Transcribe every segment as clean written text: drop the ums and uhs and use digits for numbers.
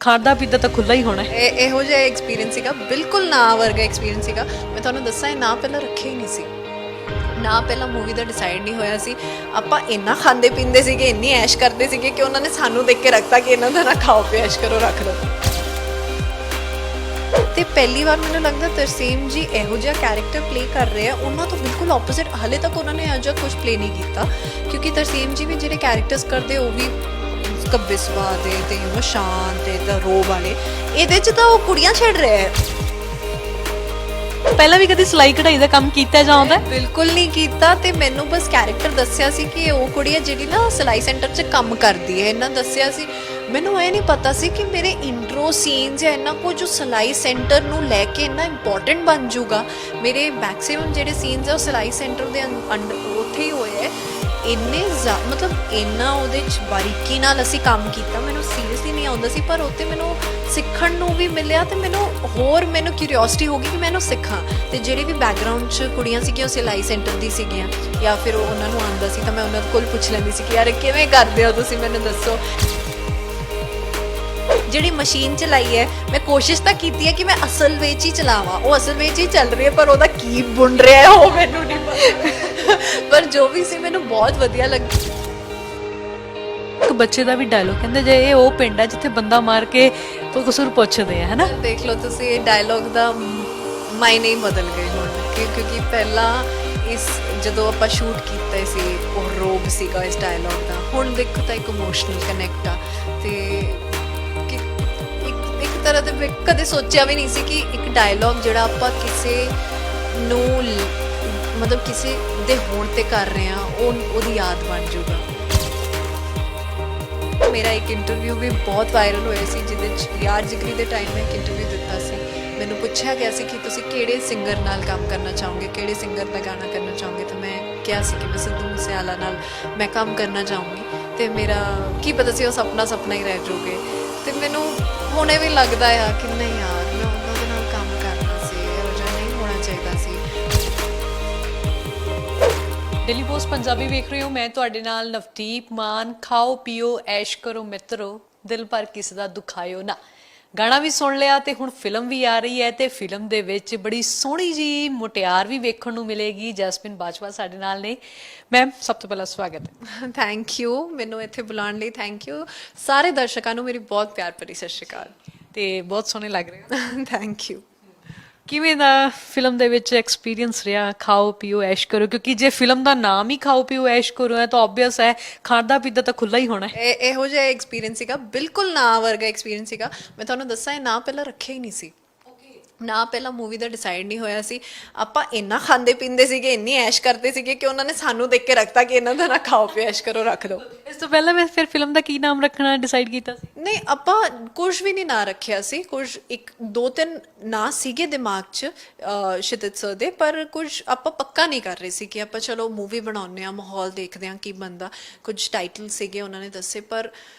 ਖਾਂਦਾ ਪੀਂਦਾ ਤਾਂ ਖੁੱਲਾ ਹੀ ਹੋਣਾ ਹੈ। ਇਹੋ ਜਿਹਾ ਐਕਸਪੀਰੀਅੰਸ ਸੀਗਾ, ਬਿਲਕੁਲ ਨਾ ਵਰਗਾ ਐਕਸਪੀਰੀਅੰਸ ਸੀਗਾ। ਮੈਂ ਤੁਹਾਨੂੰ ਦੱਸਾਂ, ਇਹ ਨਾ ਪਹਿਲਾਂ ਰੱਖਿਆ ਹੀ ਨਹੀਂ ਸੀ, ਨਾ ਪਹਿਲਾਂ ਮੂਵੀ ਦਾ ਡਿਸਾਈਡ ਨਹੀਂ ਹੋਇਆ ਸੀ। ਆਪਾਂ ਇੰਨਾ ਖਾਂਦੇ ਪੀਂਦੇ ਸੀਗੇ, ਇੰਨੀ ਐਸ਼ ਕਰਦੇ ਸੀਗੇ ਕਿ ਉਹਨਾਂ ਨੇ ਸਾਨੂੰ ਦੇਖ ਕੇ ਰੱਖਤਾ ਕਿ ਇਹਨਾਂ ਦਾ ਨਾ ਖਾਓ ਪਿਓ ਐਸ਼ ਕਰੋ, ਰੱਖ ਲਓ। ਤੇ ਪਹਿਲੀ ਵਾਰ ਮੈਨੂੰ ਲੱਗਦਾ ਤਰਸੇਮ ਜੀ ਇਹੋ ਜਿਹਾ ਕੈਰੈਕਟਰ ਪਲੇ ਕਰ ਰਹੇ ਆ, ਉਹਨਾਂ ਤੋਂ ਬਿਲਕੁਲ ਆਪੋਜ਼ਿਟ। ਹਾਲੇ ਤੱਕ ਉਹਨਾਂ ਨੇ ਇਹੋ ਜਿਹਾ ਕੁਝ ਪਲੇ ਨਹੀਂ ਕੀਤਾ, ਕਿਉਂਕਿ ਤਰਸੇਮ ਜੀ ਵੀ ਜਿਹੜੇ ਕੈਰੈਕਟਰਸ ਕਰਦੇ ਉਹ ਵੀ ਕੱਬੇ ਸੁਭਾਅ ਦੇ ਤੇ ਸ਼ਾਂਤ ਤੇ ਤਾਂ ਰੋ ਵਾਲੇ। ਇਹਦੇ 'ਚ ਤਾਂ ਉਹ ਕੁੜੀਆਂ ਛੇੜ ਰਹੇ ਆ। ਪਹਿਲਾਂ ਵੀ ਕਦੀ ਸਿਲਾਈ ਕਢਾਈ ਦਾ ਕੰਮ ਕੀਤਾ ਜਾਂਦਾ? ਬਿਲਕੁਲ ਨਹੀਂ ਕੀਤਾ। ਤੇ ਮੈਨੂੰ ਬਸ ਕੈਰੈਕਟਰ ਦੱਸਿਆ ਸੀ ਕਿ ਉਹ ਕੁੜੀ ਹੈ ਜਿਹੜੀ ਨਾ ਸਿਲਾਈ ਸੈਂਟਰ 'ਚ ਕੰਮ ਕਰਦੀ ਹੈ, ਇਹਨਾਂ ਦੱਸਿਆ ਸੀ। ਮੈਨੂੰ ਇਹ ਨਹੀਂ ਪਤਾ ਸੀ ਕਿ ਮੇਰੇ ਇੰਟਰੋ ਸੀਨਸ ਜਾਂ ਇੰਨਾ ਕੁਝ ਸਿਲਾਈ ਸੈਂਟਰ ਨੂੰ ਲੈ ਕੇ ਇੰਨਾ ਇੰਪੋਰਟੈਂਟ ਬਣ ਜਾਊਗਾ। ਮੇਰੇ ਮੈਕਸਿਮਮ ਜਿਹੜੇ ਸੀਨਸ ਆ ਉਹ ਸਿਲਾਈ ਸੈਂਟਰ ਦੇ ਉੱਥੇ ਹੀ ਹੋਏ ਹੈ। ਇੰਨੇ ਮਤਲਬ ਇੰਨਾ ਉਹਦੇ 'ਚ ਬਾਰੀਕੀ ਨਾਲ ਅਸੀਂ ਕੰਮ ਕੀਤਾ, ਮੈਨੂੰ ਸੀਰੀਅਸਲੀ ਨਹੀਂ ਆਉਂਦਾ ਸੀ, ਪਰ ਉੱਥੇ ਮੈਨੂੰ ਸਿੱਖਣ ਨੂੰ ਵੀ ਮਿਲਿਆ ਤੇ ਮੈਨੂੰ ਕਿਉਰਿਓਸਿਟੀ ਹੋ ਗਈ ਕਿ ਮੈਂ ਇਹਨੂੰ ਸਿੱਖਾਂ। ਤੇ ਜਿਹੜੇ ਵੀ ਬੈਕਗਰਾਊਂਡ 'ਚ ਕੁੜੀਆਂ ਸੀਗੀਆਂ ਉਹ ਸਿਲਾਈ ਸੈਂਟਰ ਦੀ ਸੀਗੀਆਂ, ਜਾਂ ਫਿਰ ਉਹਨਾਂ ਨੂੰ ਆਉਂਦਾ ਸੀ ਤਾਂ ਮੈਂ ਉਹਨਾਂ ਕੋਲ ਪੁੱਛ ਲੈਂਦੀ ਸੀ ਕਿ ਯਾਰ ਕਿਵੇਂ ਕਰਦੇ ਹੋ ਤੁਸੀਂ, ਮੈਨੂੰ ਦੱਸੋ। ਜਿਹੜੀ ਮਸ਼ੀਨ ਚਲਾਈ ਹੈ, ਮੈਂ ਕੋਸ਼ਿਸ਼ ਤਾਂ ਕੀਤੀ ਹੈ ਕਿ ਮੈਂ ਅਸਲ ਵਿੱਚ ਹੀ ਚਲਾਵਾਂ, ਉਹ ਅਸਲ ਵਿੱਚ ਹੀ ਚੱਲ ਰਹੀ ਹੈ, ਪਰ ਉਹਦਾ ਕੀ ਬੁਣ ਰਿਹਾ ਹੈ ਉਹ ਮੈਨੂੰ ਨਹੀਂ ਪਤਾ। ਪਰ ਜੋ ਵੀ ਸੀ ਮੈਨੂੰ ਬਹੁਤ ਵਧੀਆ ਲੱਗੀ। ਇੱਕ ਬੱਚੇ ਦਾ ਵੀ ਡਾਇਲੋਗ ਕਹਿੰਦੇ, ਜੇ ਇਹ ਉਹ ਪਿੰਡ ਹੈ ਜਿੱਥੇ ਬੰਦਾ ਮਾਰ ਕੇ ਕਸੂਰ ਪੁੱਛਦੇ ਆ, ਹੈਨਾ? ਦੇਖ ਲਓ ਤੁਸੀਂ, ਇਹ ਡਾਇਲੋਗ ਦਾ ਮਾਇਨੇ ਹੀ ਬਦਲ ਗਏ ਹੁਣ, ਕਿਉਂਕਿ ਪਹਿਲਾਂ ਜਦੋਂ ਆਪਾਂ ਸ਼ੂਟ ਕੀਤਾ ਸੀ ਉਹ ਰੋਬ ਸੀਗਾ ਇਸ ਡਾਇਲੋਗ ਦਾ। ਹੁਣ ਦੇਖੋ ਤਾਂ ਇੱਕ ਇਮੋਸ਼ਨਲ ਕਨੈਕਟ ਆ। ਤੇ ਇੱਕ ਤਰ੍ਹਾਂ ਦੇ ਮੈਂ ਕਦੇ ਸੋਚਿਆ ਵੀ ਨਹੀਂ ਸੀ ਕਿ ਇੱਕ ਡਾਇਲੋਗ ਜਿਹੜਾ ਆਪਾਂ ਕਿਸੇ ਨੂੰ ਮਤਲਬ ਕਿਸੇ ਦੇ ਹੋਣ ਤੇ ਕਰ ਰਹੇ ਆ, ਉਹਦੀ ਯਾਦ ਬਣ ਜਾਊਗਾ। ਮੇਰਾ ਇੱਕ ਇੰਟਰਵਿਊ ਵੀ ਬਹੁਤ ਵਾਇਰਲ ਹੋਇਆ ਸੀ, ਜਿਹਦੇ 'ਚ ਯਾਰ ਜਿਗਰੀ ਦੇ ਟਾਈਮ ਮੈਂ ਇੱਕ ਇੰਟਰਵਿਊ ਦਿੱਤਾ ਸੀ। ਮੈਨੂੰ ਪੁੱਛਿਆ ਗਿਆ ਸੀ ਕਿ ਤੁਸੀਂ ਕਿਹੜੇ ਸਿੰਗਰ ਨਾਲ ਕੰਮ ਕਰਨਾ ਚਾਹੋਗੇ, ਕਿਹੜੇ ਸਿੰਗਰ ਦਾ ਗਾਣਾ ਕਰਨਾ ਚਾਹੋਗੇ, ਤਾਂ ਮੈਂ ਕਿਹਾ ਸੀ ਕਿ ਮੈਂ ਸਿੱਧੂ ਮੂਸੇਵਾਲਾ ਨਾਲ ਮੈਂ ਕੰਮ ਕਰਨਾ ਚਾਹੂੰਗੀ। ਤੇ ਮੇਰਾ ਕੀ ਪਤਾ ਸੀ ਉਹ ਸੁਪਨਾ ਹੀ ਰਹਿ ਜਾਊਗੇ। ਤੇ ਮੈਨੂੰ ਹੁਣੇ ਵੀ ਲੱਗਦਾ ਆ ਕਿ ਨਹੀਂ ਯਾਰ, ਮੈਂ ਉਹਨਾਂ ਨਾਲ ਕੰਮ ਕਰਨਾ ਸੀ, ਇਹੋ ਜਿਹਾ ਨਹੀਂ ਹੋਣਾ ਚਾਹੀਦਾ ਸੀ। ਡੇਲੀ ਪੋਸਟ ਪੰਜਾਬੀ ਵੇਖ ਰਹੇ ਹੋ, ਮੈਂ ਤੁਹਾਡੇ ਨਾਲ ਨਵਦੀਪ ਮਾਨ। ਖਾਓ ਪੀਓ ਐਸ਼ ਕਰੋ ਮਿੱਤਰੋ, ਦਿਲ ਭਰ ਕਿਸ ਦਾ ਦੁਖਾਇਓ ਨਾ। ਗਾਣਾ ਵੀ ਸੁਣ ਲਿਆ ਤੇ ਹੁਣ ਫਿਲਮ ਵੀ ਆ ਰਹੀ ਹੈ, ਤੇ ਫਿਲਮ ਦੇ ਵਿੱਚ ਬੜੀ ਸੋਹਣੀ ਜੀ ਮੁਟਿਆਰ ਵੀ ਵੇਖਣ ਨੂੰ ਮਿਲੇਗੀ। ਜੈਸਮੀਨ ਬਾਜਵਾ ਸਾਡੇ ਨਾਲ ਨੇ। ਮੈਮ, ਸਭ ਤੋਂ ਪਹਿਲਾਂ ਸਵਾਗਤ ਹੈ। ਥੈਂਕ ਯੂ, ਮੈਨੂੰ ਇੱਥੇ ਬੁਲਾਉਣ ਲਈ ਥੈਂਕ ਯੂ। ਸਾਰੇ ਦਰਸ਼ਕਾਂ ਨੂੰ ਮੇਰੀ ਬਹੁਤ ਪਿਆਰ ਭਰੀ ਸਤਿ ਸ਼੍ਰੀ ਅਕਾਲ। ਤੇ ਬਹੁਤ ਸੋਹਣੇ ਲੱਗ ਰਹੇ ਹੋ। Thank you. ਕਿਵੇਂ ਦਾ ਫਿਲਮ ਦੇ ਵਿੱਚ ਐਕਸਪੀਰੀਅੰਸ ਰਿਹਾ ਖਾਓ ਪੀਓ ਐਸ਼ ਕਰੋ? ਕਿਉਂਕਿ ਜੇ ਫਿਲਮ ਦਾ ਨਾਮ ਹੀ ਖਾਓ ਪੀਓ ਐਸ਼ ਕਰੋ ਹੈ ਤਾਂ ਆਬਵੀਅਸ ਹੈ ਖਾਂਦਾ ਪੀਂਦਾ ਤਾਂ ਖੁੱਲਾ ਹੀ ਹੋਣਾ ਹੈ। ਇਹੋ ਜਿਹਾ ਐਕਸਪੀਰੀਅੰਸ ਸੀਗਾ, ਬਿਲਕੁਲ ਨਾ ਵਰਗਾ ਐਕਸਪੀਰੀਅੰਸ ਸੀਗਾ। ਮੈਂ ਤੁਹਾਨੂੰ ਦੱਸਾਂ, ਇਹ ਨਾ ਪਹਿਲਾਂ ਰੱਖਿਆ ਹੀ ਨਹੀਂ ਸੀ, ਨਾ ਪਹਿਲਾਂ ਮੂਵੀ ਦਾ ਡਿਸਾਈਡ ਨਹੀਂ ਹੋਇਆ ਸੀ। ਆਪਾਂ ਇੰਨਾ ਖਾਂਦੇ ਪੀਂਦੇ ਸੀਗੇ, ਇੰਨੀ ਐਸ਼ ਕਰਦੇ ਸੀਗੇ ਕਿ ਉਹਨਾਂ ਨੇ ਸਾਨੂੰ ਦੇਖ ਕੇ ਰੱਖਤਾ ਕਿ ਇਹਨਾਂ ਦਾ ਨਾ ਖਾਓ ਪਿਓ ਐਸ਼ ਕਰੋ, ਰੱਖ ਲਓ। ਇਸ ਤੋਂ ਪਹਿਲਾਂ ਮੈਂ ਫਿਰ ਫਿਲਮ ਦਾ ਕੀ ਨਾਮ ਰੱਖਣਾ ਡਿਸਾਈਡ ਕੀਤਾ ਸੀ? ਨਹੀਂ, ਆਪਾਂ ਕੁਝ ਵੀ ਨਹੀਂ ਨਾਂ ਰੱਖਿਆ ਸੀ। ਕੁਝ ਇੱਕ ਦੋ ਤਿੰਨ ਨਾਂ ਸੀਗੇ ਦਿਮਾਗ 'ਚ ਸ਼ਿਦਤ ਸਰ ਦੇ, ਪਰ ਕੁਝ ਆਪਾਂ ਪੱਕਾ ਨਹੀਂ ਕਰ ਰਹੇ ਸੀ ਕਿ ਆਪਾਂ ਚਲੋ ਮੂਵੀ ਬਣਾਉਂਦੇ ਹਾਂ, ਮਾਹੌਲ ਦੇਖਦੇ ਹਾਂ ਕੀ ਬਣਦਾ। ਕੁਝ ਟਾਈਟਲ ਸੀਗੇ ਉਹਨਾਂ ਨੇ ਦੱਸੇ, ਪਰ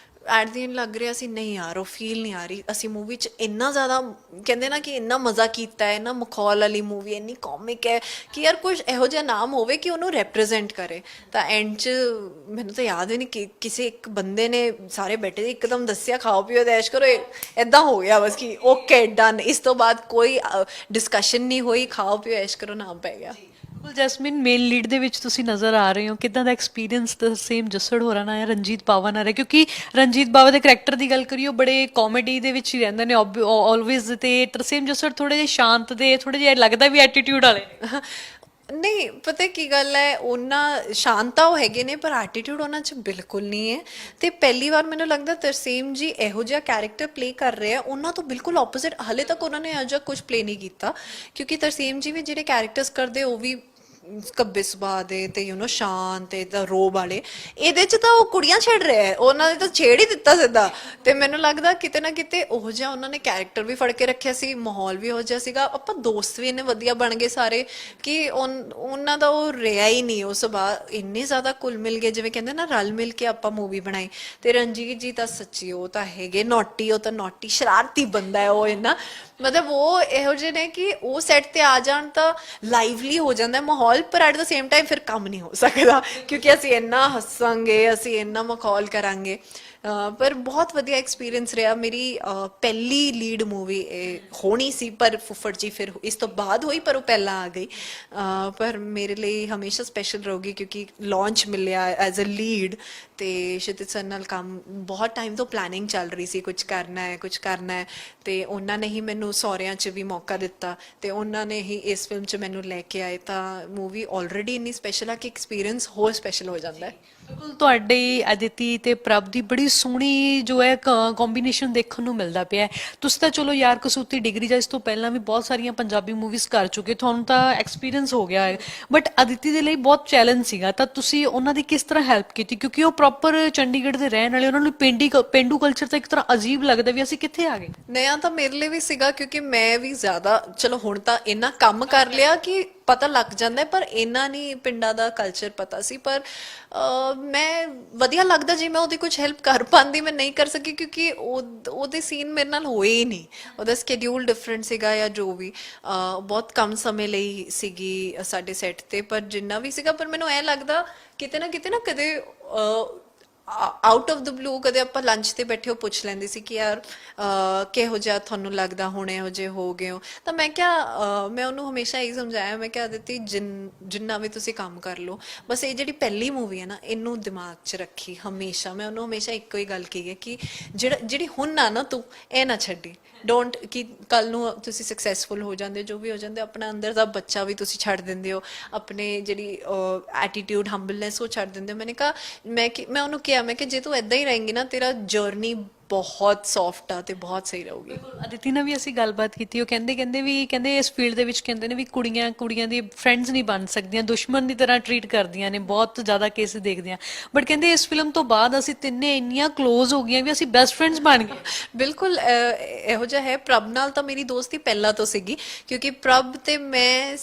ਐਟ ਦੀ ਐਂਡ ਲੱਗ ਰਿਹਾ ਸੀ ਨਹੀਂ ਯਾਰ, ਉਹ ਫੀਲ ਨਹੀਂ ਆ ਰਹੀ। ਅਸੀਂ ਮੂਵੀ 'ਚ ਇੰਨਾ ਜ਼ਿਆਦਾ ਕਹਿੰਦੇ ਨਾ ਕਿ ਇੰਨਾ ਮਜ਼ਾ ਕੀਤਾ ਹੈ, ਇੰਨਾ ਮਖੌਲ ਵਾਲੀ ਮੂਵੀ, ਇੰਨੀ ਕਾਮਿਕ ਹੈ ਕਿ ਯਾਰ ਕੁਝ ਇਹੋ ਜਿਹਾ ਨਾਮ ਹੋਵੇ ਕਿ ਉਹਨੂੰ ਰੈਪਰੈਜ਼ੈਂਟ ਕਰੇ। ਤਾਂ ਐਂਡ 'ਚ ਮੈਨੂੰ ਤਾਂ ਯਾਦ ਵੀ ਨਹੀਂ ਕਿ ਕਿਸੇ ਇੱਕ ਬੰਦੇ ਨੇ ਸਾਰੇ ਬੈਠੇ ਇੱਕਦਮ ਦੱਸਿਆ ਖਾਓ ਪੀਓ ਤੇ ਐਸ਼ ਕਰੋ, ਇੱਦਾਂ ਹੋ ਗਿਆ ਬਸ ਕਿ ਓਕੇ ਡਨ। ਇਸ ਤੋਂ ਬਾਅਦ ਕੋਈ ਡਿਸਕਸ਼ਨ ਨਹੀਂ ਹੋਈ, ਖਾਓ ਪੀਓ ਐਸ਼ ਕਰੋ ਨਾਮ ਪੈ ਗਿਆ। ਜੈਸਮੀਨ, ਮੇਨ ਲੀਡ ਦੇ ਵਿੱਚ ਤੁਸੀਂ ਨਜ਼ਰ ਆ ਰਹੇ ਹੋ, ਕਿੱਦਾਂ ਦਾ ਐਕਸਪੀਰੀਅੰਸ ਤਰਸੇਮ ਜੱਸੜ ਹੋਰਾਂ ਨਾਲ ਜਾਂ ਰਣਜੀਤ ਬਾਵਾ ਨਾਲ ਹੈ? ਕਿਉਂਕਿ ਰਣਜੀਤ ਬਾਵਾ ਦੇ ਕਰੈਕਟਰ ਦੀ ਗੱਲ ਕਰੀਏ, ਬੜੇ ਕਾਮੇਡੀ ਦੇ ਵਿੱਚ ਹੀ ਰਹਿੰਦੇ ਨੇ ਆਲਵੇਜ਼, ਤੇ ਤਰਸੇਮ ਜੱਸੜ ਥੋੜੇ ਜਿਹੇ ਸ਼ਾਂਤ ਦੇ, ਥੋੜੇ ਜਿਹੇ ਲੱਗਦਾ ਵੀ ਐਟੀਟਿਊਡ ਵਾਲੇ ਨੇ। ਨਹੀਂ, ਪਤਾ ਕੀ ਗੱਲ ਹੈ, ਉਹਨਾਂ ਸ਼ਾਂਤਾ ਉਹ ਹੈਗੇ ਨੇ, ਪਰ ਐਟੀਟਿਊਡ ਉਹਨਾਂ 'ਚ ਬਿਲਕੁਲ ਨਹੀਂ ਹੈ। ਤੇ ਪਹਿਲੀ ਵਾਰ ਮੈਨੂੰ ਲੱਗਦਾ ਤਰਸੇਮ ਜੀ ਇਹੋ ਜਿਹਾ ਕੈਰੈਕਟਰ ਪਲੇ ਕਰ ਰਹੇ ਆ, ਉਹਨਾਂ ਤੋਂ ਬਿਲਕੁਲ ਆਪੋਜ਼ਿਟ। ਹਾਲੇ ਤੱਕ ਉਹਨਾਂ ਨੇ ਇਹੋ ਜਿਹਾ ਕੁਝ ਪਲੇ ਨਹੀਂ ਕੀਤਾ, ਕਿਉਂਕਿ ਤਰਸੇਮ ਜੀ ਵੀ ਜਿਹੜੇ ਕੈਰੈਕਟਰਸ ਕਰਦੇ ਉਹ ਵੀ ਕੱਬੇ ਸੁਭਾਅ ਦੇ ਤੇ ਸ਼ਾਂਤ ਤੇ ਤਾਂ ਰੋ ਵਾਲੇ। ਇਹਦੇ 'ਚ ਤਾਂ ਉਹ ਕੁੜੀਆਂ ਛੇੜ ਰਹੇ ਹੈ, ਉਹਨਾਂ ਨੇ ਤਾਂ ਛੇੜ ਹੀ ਦਿੱਤਾ ਸਿੱਧਾ। ਤੇ ਮੈਨੂੰ ਲੱਗਦਾ ਕਿਤੇ ਨਾ ਕਿਤੇ ਉਹ ਜਿਹਾ ਉਹਨਾਂ ਨੇ ਕੈਰੈਕਟਰ ਵੀ ਫੜ ਕੇ ਰੱਖਿਆ ਸੀ, ਮਾਹੌਲ ਵੀ ਉਹ ਜਿਹਾ ਸੀਗਾ। ਆਪਾਂ ਦੋਸਤ ਵੀ ਇੰਨੇ ਵਧੀਆ ਬਣ ਗਏ ਸਾਰੇ ਕਿ ਉਹਨਾਂ ਦਾ ਉਹ ਰਿਹਾ ਹੀ ਨਹੀਂ ਉਹ ਸੁਭਾਅ। ਇੰਨੇ ਜ਼ਿਆਦਾ ਘੁਲ ਮਿਲ ਗਏ, ਜਿਵੇਂ ਕਹਿੰਦੇ ਨਾ ਰਲ ਮਿਲ ਕੇ ਆਪਾਂ ਮੂਵੀ ਬਣਾਈ। ਤੇ ਰਣਜੀਤ ਜੀ ਤਾਂ ਸੱਚੀ ਉਹ ਤਾਂ ਹੈਗੇ ਨੋਟੀ, ਉਹ ਤਾਂ ਨੋਟੀ ਸ਼ਰਾਰਤੀ ਬੰਦਾ ਹੈ ਉਹ। ਇੰਨਾ ਮਤਲਬ ਉਹ ਇਹੋ ਜਿਹੇ ਨੇ ਕਿ ਉਹ ਸੈੱਟ ਤੇ ਆ ਜਾਣ ਤਾਂ ਲਾਈਵਲੀ ਹੋ ਜਾਂਦਾ ਮਾਹੌਲ, ਪਰ ਐਟ ਦ ਸੇਮ ਟਾਈਮ ਫਿਰ ਕੰਮ ਨਹੀਂ ਹੋ ਸਕਦਾ, ਕਿਉਂਕਿ ਅਸੀਂ ਇੰਨਾ ਹੱਸਾਂਗੇ, ਅਸੀਂ ਇੰਨਾ ਮਖੌਲ ਕਰਾਂਗੇ। ਪਰ ਬਹੁਤ ਵਧੀਆ ਐਕਸਪੀਰੀਅੰਸ ਰਿਹਾ। ਮੇਰੀ ਪਹਿਲੀ ਲੀਡ ਮੂਵੀ ਹੋਣੀ ਸੀ, ਪਰ ਫੁੱਫੜ ਜੀ ਫਿਰ ਇਸ ਤੋਂ ਬਾਅਦ ਹੋਈ, ਪਰ ਉਹ ਪਹਿਲਾਂ ਆ ਗਈ। ਪਰ ਮੇਰੇ ਲਈ ਹਮੇਸ਼ਾ ਸਪੈਸ਼ਲ ਰਹੂਗੀ ਕਿਉਂਕਿ ਲਾਂਚ ਮਿਲਿਆ ਐਜ਼ ਅ ਲੀਡ, ਤੇ ਸ਼ਿਤਿਜ ਸਰ ਨਾਲ ਕੰਮ ਬਹੁਤ ਟਾਈਮ ਤੋਂ ਪਲੈਨਿੰਗ ਚੱਲ ਰਹੀ ਸੀ, ਕੁਝ ਕਰਨਾ ਹੈ ਕੁਝ ਕਰਨਾ ਹੈ, ਤੇ ਉਹਨਾਂ ਨੇ ਹੀ ਮੈਨੂੰ ਸਹੁਰਿਆਂ 'ਚ ਵੀ ਮੌਕਾ ਦਿੱਤਾ ਤੇ ਉਹਨਾਂ ਨੇ ਹੀ ਇਸ ਫਿਲਮ 'ਚ ਮੈਨੂੰ ਲੈ ਕੇ ਆਏ। ਤਾਂ ਮੂਵੀ ਆਲਰੇਡੀ ਇੰਨੀ ਸਪੈਸ਼ਲ ਆ ਕਿ ਐਕਸਪੀਰੀਅੰਸ ਹੋਰ ਸਪੈਸ਼ਲ ਹੋ ਜਾਂਦਾ ਹੈ। ਬਿਲਕੁਲ ਤੁਹਾਡੀ ਅਦਿਤੀ ਤੇ ਪ੍ਰਭ ਦੀ ਬੜੀ ਸੋਹਣੀ ਜੋ ਹੈ ਕੰਬੀਨੇਸ਼ਨ ਦੇਖਣ ਨੂੰ ਮਿਲਦਾ ਪਿਆ ਹੈ। ਤੁਸੀਂ ਤਾਂ ਚਲੋ ਯਾਰ ਕਸੂਤੀ ਡਿਗਰੀ ਜਾਂ ਇਸ ਤੋਂ ਪਹਿਲਾਂ ਵੀ ਬਹੁਤ ਸਾਰੀਆਂ ਪੰਜਾਬੀ ਮੂਵੀਜ਼ ਕਰ ਚੁੱਕੇ, ਤੁਹਾਨੂੰ ਤਾਂ ਐਕਸਪੀਰੀਅੰਸ ਹੋ ਗਿਆ ਹੈ, ਬਟ ਅਦਿਤੀ ਦੇ ਲਈ ਬਹੁਤ ਚੈਲੰਜ ਸੀਗਾ, ਤਾਂ ਤੁਸੀਂ ਉਹਨਾਂ ਦੀ ਕਿਸ ਤਰ੍ਹਾਂ ਹੈਲਪ ਕੀਤੀ? ਕਿਉਂਕਿ ਉਹ ਪ੍ਰੋਪਰ ਚੰਡੀਗੜ੍ਹ ਦੇ ਰਹਿਣ ਵਾਲੇ, ਉਹਨਾਂ ਨੂੰ ਪੇਂਡੂ ਕਲਚਰ ਤਾਂ ਇੱਕ ਤਰ੍ਹਾਂ ਅਜੀਬ ਲੱਗਦਾ ਵੀ ਅਸੀਂ ਕਿੱਥੇ ਆ ਗਏ। ਨया ਤਾਂ ਮੇਰੇ ਲਈ ਵੀ ਸੀਗਾ ਕਿਉਂਕਿ ਮੈਂ ਵੀ ਜ਼ਿਆਦਾ, ਚਲੋ ਹੁਣ ਤਾਂ ਇੰਨਾ ਕੰਮ ਕਰ ਲਿਆ ਕਿ ਪਤਾ ਲੱਗ ਜਾਂਦਾ ਹੈ, ਪਰ ਇੰਨਾ ਨਹੀਂ ਪਿੰਡਾਂ ਦਾ ਕਲਚਰ ਪਤਾ ਸੀ। ਪਰ ਮੈਂ ਵਧੀਆ ਲੱਗਦਾ ਜੇ ਮੈਂ ਉਹਦੀ ਕੁਝ ਹੈਲਪ ਕਰ ਪਾਉਂਦੀ, ਮੈਂ ਨਹੀਂ ਕਰ ਸਕੀ ਕਿਉਂਕਿ ਉਹਦੇ ਸੀਨ ਮੇਰੇ ਨਾਲ ਹੋਏ ਹੀ ਨਹੀਂ, ਉਹਦਾ ਸਕੇਡਿਊਲ ਡਿਫਰੈਂਟ ਸੀਗਾ ਜਾਂ ਜੋ ਵੀ, ਬਹੁਤ ਕਮ ਸਮੇਂ ਲਈ ਸੀਗੀ ਸਾਡੇ ਸੈੱਟ ਤੇ। ਪਰ ਜਿੰਨਾ ਵੀ ਸੀਗਾ, ਪਰ ਮੈਨੂੰ ਐ ਲੱਗਦਾ ਕਿਤੇ ਨਾ ਕਦੇ ਆਊਟ ਆਫ ਦ ਬਲੂ ਕਦੇ ਆਪਾਂ ਲੰਚ ਤੇ ਬੈਠੇ ਹੋ ਪੁੱਛ ਲੈਂਦੇ ਸੀ ਕਿ ਯਾਰ ਕਿਹੋ ਜਿਹਾ ਤੁਹਾਨੂੰ ਲੱਗਦਾ ਹੁਣ ਇਹੋ ਜਿਹੇ ਹੋ ਗਏ ਹੋ। ਤਾਂ ਮੈਂ ਕਿਹਾ ਮੈਂ ਉਹਨੂੰ ਹਮੇਸ਼ਾ ਇਹੀ ਸਮਝਾਇਆ, ਮੈਂ ਕਿਹਾ ਦਿੱਤੀ ਜਿੰਨਾ ਵੀ ਤੁਸੀਂ ਕੰਮ ਕਰ ਲਓ, ਬਸ ਇਹ ਜਿਹੜੀ ਪਹਿਲੀ ਮੂਵੀ ਹੈ ਨਾ ਇਹਨੂੰ ਦਿਮਾਗ 'ਚ ਰੱਖੀ ਹਮੇਸ਼ਾ। ਮੈਂ ਉਹਨੂੰ ਹਮੇਸ਼ਾ ਇੱਕੋ ਹੀ ਗੱਲ ਕਹੀ ਹੈ ਕਿ ਜਿਹੜੀ ਹੁਣ ਨਾ ਤੂੰ ਇਹ ਨਾ ਛੱਡੀ, ਡੋਂਟ ਕਿ ਕੱਲ ਨੂੰ ਤੁਸੀਂ ਸਕਸੈਸਫੁਲ ਹੋ ਜਾਂਦੇ, ਜੋ ਵੀ ਹੋ ਜਾਂਦੇ, ਆਪਣਾ ਅੰਦਰ ਦਾ ਬੱਚਾ ਵੀ ਤੁਸੀਂ ਛੱਡ ਦਿੰਦੇ ਹੋ, ਆਪਣੇ ਜਿਹੜੀ ਐਟੀਟਿਊਡ ਹੰਬਲਨੈਸ ਉਹ ਛੱਡ ਦਿੰਦੇ ਹੋ। ਮੈंने कहा मैं ਉਹਨੂੰ ਕਿਹਾ, ਮੈਂ ਕਿ ਜੇ ਤੂੰ ਇਦਾਂ ਹੀ ਰਹੇਂਗੀ ਨਾ ਤੇਰਾ ਜਰਨੀ ਬਹੁਤ ਸੌਫਟ ਆ ਤੇ ਬਹੁਤ ਸਹੀ ਰਹੂਗੀ। ਅਦਿਤੀ ਨਾਲ ਵੀ ਅਸੀਂ ਗੱਲਬਾਤ ਕੀਤੀ, ਉਹ ਕਹਿੰਦੇ ਇਸ ਫੀਲਡ ਦੇ ਵਿੱਚ ਕਹਿੰਦੇ ਨੇ ਵੀ ਕੁੜੀਆਂ ਦੀ ਫਰੈਂਡਸ ਨਹੀਂ ਬਣ ਸਕਦੀਆਂ, ਦੁਸ਼ਮਣ ਦੀ ਤਰ੍ਹਾਂ ਟਰੀਟ ਕਰਦੀਆਂ ਨੇ, ਬਹੁਤ ਜ਼ਿਆਦਾ ਕੇਸ ਦੇਖਦੇ ਆ, ਬਟ ਕਹਿੰਦੇ ਇਸ ਫਿਲਮ ਤੋਂ ਬਾਅਦ ਅਸੀਂ ਤਿੰਨੇ ਇੰਨੀਆਂ ਕਲੋਜ਼ ਹੋ ਗਈਆਂ ਵੀ ਅਸੀਂ ਬੈਸਟ ਫਰੈਂਡਸ ਬਣ ਗਏ। ਬਿਲਕੁਲ ਇਹੋ ਜਿਹਾ ਹੈ। ਪ੍ਰਭ ਨਾਲ ਤਾਂ ਮੇਰੀ ਦੋਸਤੀ ਪਹਿਲਾਂ ਤੋਂ ਸੀਗੀ ਕਿਉਂਕਿ ਪ੍ਰਭ ਤੇ ਮੈਂ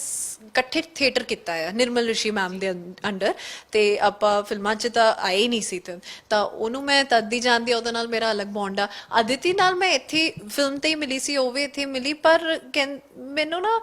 ਇਕੱਠੇ ਥੀਏਟਰ ਕੀਤਾ ਆ ਨਿਰਮਲ ਰਿਸ਼ੀ ਮੈਮ ਦੇ ਅੰਡਰ, ਤੇ ਆਪਾਂ ਫਿਲਮਾਂ 'ਚ ਤਾਂ ਆਏ ਹੀ ਨਹੀਂ ਸੀ, ਤਾਂ ਉਹਨੂੰ ਮੈਂ ਤਦ ਦੀ ਜਾਣਦੀ ਆ, ਉਹਦੇ ਨਾਲ ਮੇਰਾ ਅਲੱਗ ਬੌਂਡ ਆ। ਅਦਿਤੀ ਨਾਲ ਮੈਂ ਇੱਥੇ ਫਿਲਮ ਤੇ ਹੀ ਮਿਲੀ ਸੀ, ਉਹ ਵੀ ਇੱਥੇ ਮਿਲੀ, ਪਰ ਮੈਨੂੰ ਨਾ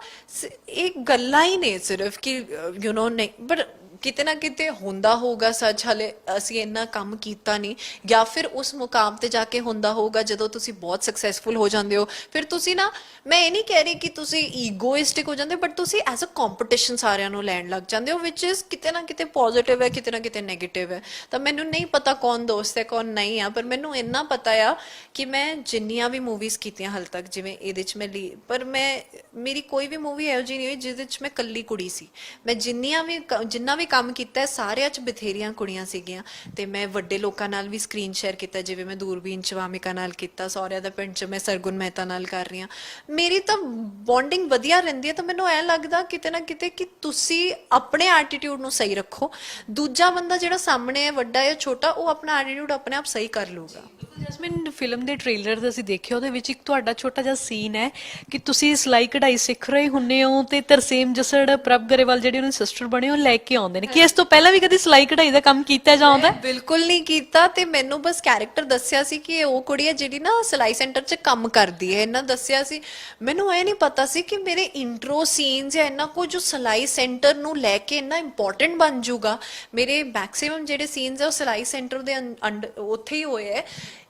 ਇਹ ਗੱਲਾਂ ਹੀ ਨੇ ਸਿਰਫ ਕਿ ਯੂ نو ਨਹੀਂ, ਬਟ ਕਿਤੇ ਨਾ ਕਿਤੇ ਹੁੰਦਾ ਹੋਊਗਾ ਸੱਚ, ਹਲੇ ਅਸੀਂ ਇੰਨਾ ਕੰਮ ਕੀਤਾ ਨਹੀਂ, ਜਾਂ ਫਿਰ ਉਸ ਮੁਕਾਮ ਤੇ ਜਾ ਕੇ ਹੁੰਦਾ ਹੋਊਗਾ ਜਦੋਂ ਤੁਸੀਂ ਬਹੁਤ ਸਕਸੈਸਫੁਲ ਹੋ ਜਾਂਦੇ ਹੋ, ਫਿਰ ਤੁਸੀਂ ਨਾ, ਮੈਂ ਇਹ ਨਹੀਂ ਕਹਿ ਰਹੀ ਕਿ ਤੁਸੀਂ ਈਗੋਇਸਟਿਕ ਹੋ ਜਾਂਦੇ, ਬਟ ਤੁਸੀਂ ਐਜ਼ ਅ ਕੰਪੀਟੀਸ਼ਨ ਸਾਰਿਆਂ ਨੂੰ ਲੈਣ ਲੱਗ ਜਾਂਦੇ ਹੋ, ਵਿਚ ਇਜ਼ ਕਿਤੇ ਨਾ ਕਿਤੇ ਪੋਜ਼ਿਟਿਵ ਹੈ, ਕਿਤੇ ਨਾ ਕਿਤੇ ਨੈਗੇਟਿਵ ਹੈ। ਤਾਂ ਮੈਨੂੰ ਨਹੀਂ ਪਤਾ ਕੌਣ ਦੋਸਤ ਹੈ ਕੌਣ ਨਹੀਂ ਆ, ਪਰ ਮੈਨੂੰ ਇੰਨਾ ਪਤਾ ਆ ਕਿ ਮੈਂ ਜਿੰਨੀਆਂ ਵੀ ਮੂਵੀਜ਼ ਕੀਤੀਆਂ ਹਾਲੇ ਤੱਕ, ਜਿਵੇਂ ਇਹਦੇ 'ਚ ਮੈਂ ਪਰ ਮੇਰੀ ਕੋਈ ਵੀ ਮੂਵੀ ਇਹੋ ਜਿਹੀ ਨਹੀਂ ਹੋਈ ਜਿਹਦੇ 'ਚ ਮੈਂ ਇਕੱਲੀ ਕੁੜੀ ਸੀ। ਮੈਂ ਜਿੰਨਾ ਵੀ ਕੰਮ ਕੀਤਾ ਸਾਰਿਆਂ 'ਚ ਬਥੇਰੀਆਂ ਕੁੜੀਆਂ ਸੀਗੀਆਂ, ਤੇ ਮੈਂ ਵੱਡੇ ਲੋਕਾਂ ਨਾਲ ਵੀ ਸਕਰੀਨ ਸ਼ੇਅਰ ਕੀਤਾ, ਜਿਵੇਂ ਮੈਂ ਦੂਰਬੀਨ 'ਚ ਵਾਮਿਕਾ ਨਾਲ ਕੀਤਾ, ਸੌਰਿਆ ਦਾ ਪਿੰਡ 'ਚ ਮੈਂ ਸਰਗੁਣ ਮਹਿਤਾ ਨਾਲ ਕਰ ਰਹੀ ਹਾਂ। ਮੇਰੀ ਤਾਂ ਬੌਂਡਿੰਗ ਵਧੀਆ ਰਹਿੰਦੀ ਹੈ। ਤਾਂ ਮੈਨੂੰ ਐਂ ਲੱਗਦਾ ਕਿਤੇ ਨਾ ਕਿਤੇ ਕਿ ਤੁਸੀਂ ਆਪਣੇ ਐਟੀਟਿਊਡ ਨੂੰ ਸਹੀ ਰੱਖੋ, ਦੂਜਾ ਬੰਦਾ ਜਿਹੜਾ ਸਾਹਮਣੇ ਹੈ ਵੱਡਾ ਜਾਂ ਛੋਟਾ, ਉਹ ਆਪਣਾ ਐਟੀਟਿਊਡ ਆਪਣੇ ਆਪ ਸਹੀ ਕਰ ਲੂਗਾ। ਜੈਸਮੀਨ, ਫਿਲਮ ਦੇ ਟ੍ਰੇਲਰ ਦਾ ਅਸੀਂ ਦੇਖਿਆ, ਉਹਦੇ ਵਿੱਚ ਇੱਕ ਤੁਹਾਡਾ ਛੋਟਾ ਜਿਹਾ ਸੀਨ ਹੈ ਕਿ ਤੁਸੀਂ ਸਿਲਾਈ ਕਢਾਈ ਸਿੱਖ ਰਹੇ ਹੁੰਨੇ ਹੋ ਤੇ ਤਰਸੇਮ ਜਸੜ, ਪ੍ਰਭ ਗਰੇਵਾਲ ਜਿਹੜੇ ਉਹਨਾਂ ਦੇ ਸਿਸਟਰ ਬਣੇ, ਉਹ ਲੈ ਕੇ ਆਉਂਦੇ ਨੇ। ਕਿ ਇਸ ਤੋਂ ਪਹਿਲਾਂ ਵੀ ਕਦੀ ਸਿਲਾਈ ਕਢਾਈ ਦਾ ਕੰਮ ਕੀਤਾ ਜਾਂਦਾ? ਬਿਲਕੁਲ ਨਹੀਂ ਕੀਤਾ, ਤੇ ਮੈਨੂੰ ਬਸ ਕੈਰੈਕਟਰ ਦੱਸਿਆ ਸੀ ਕਿ ਉਹ ਕੁੜੀ ਹੈ ਜਿਹੜੀ ਨਾ ਸਿਲਾਈ ਸੈਂਟਰ 'ਚ ਕੰਮ ਕਰਦੀ ਹੈ, ਇਹਨਾਂ ਦੱਸਿਆ ਸੀ। ਮੈਨੂੰ ਇਹ ਨਹੀਂ ਪਤਾ ਸੀ ਕਿ ਮੇਰੇ ਇੰਟਰੋ ਸੀਨਸ ਜਾਂ ਇਹਨਾਂ ਕੁਝ ਸਿਲਾਈ ਸੈਂਟਰ ਨੂੰ ਲੈ ਕੇ ਇੰਨਾ ਇੰਪੋਰਟੈਂਟ ਬਣ ਜਾਊਗਾ। ਮੇਰੇ ਮੈਕਸਿਮਮ ਜਿਹੜੇ ਸੀਨਸ ਹੈ ਉਹ ਸਿਲਾਈ ਸੈਂਟਰ ਦੇ ਉੱਥੇ ਹੀ ਹੋਏ ਹੈ।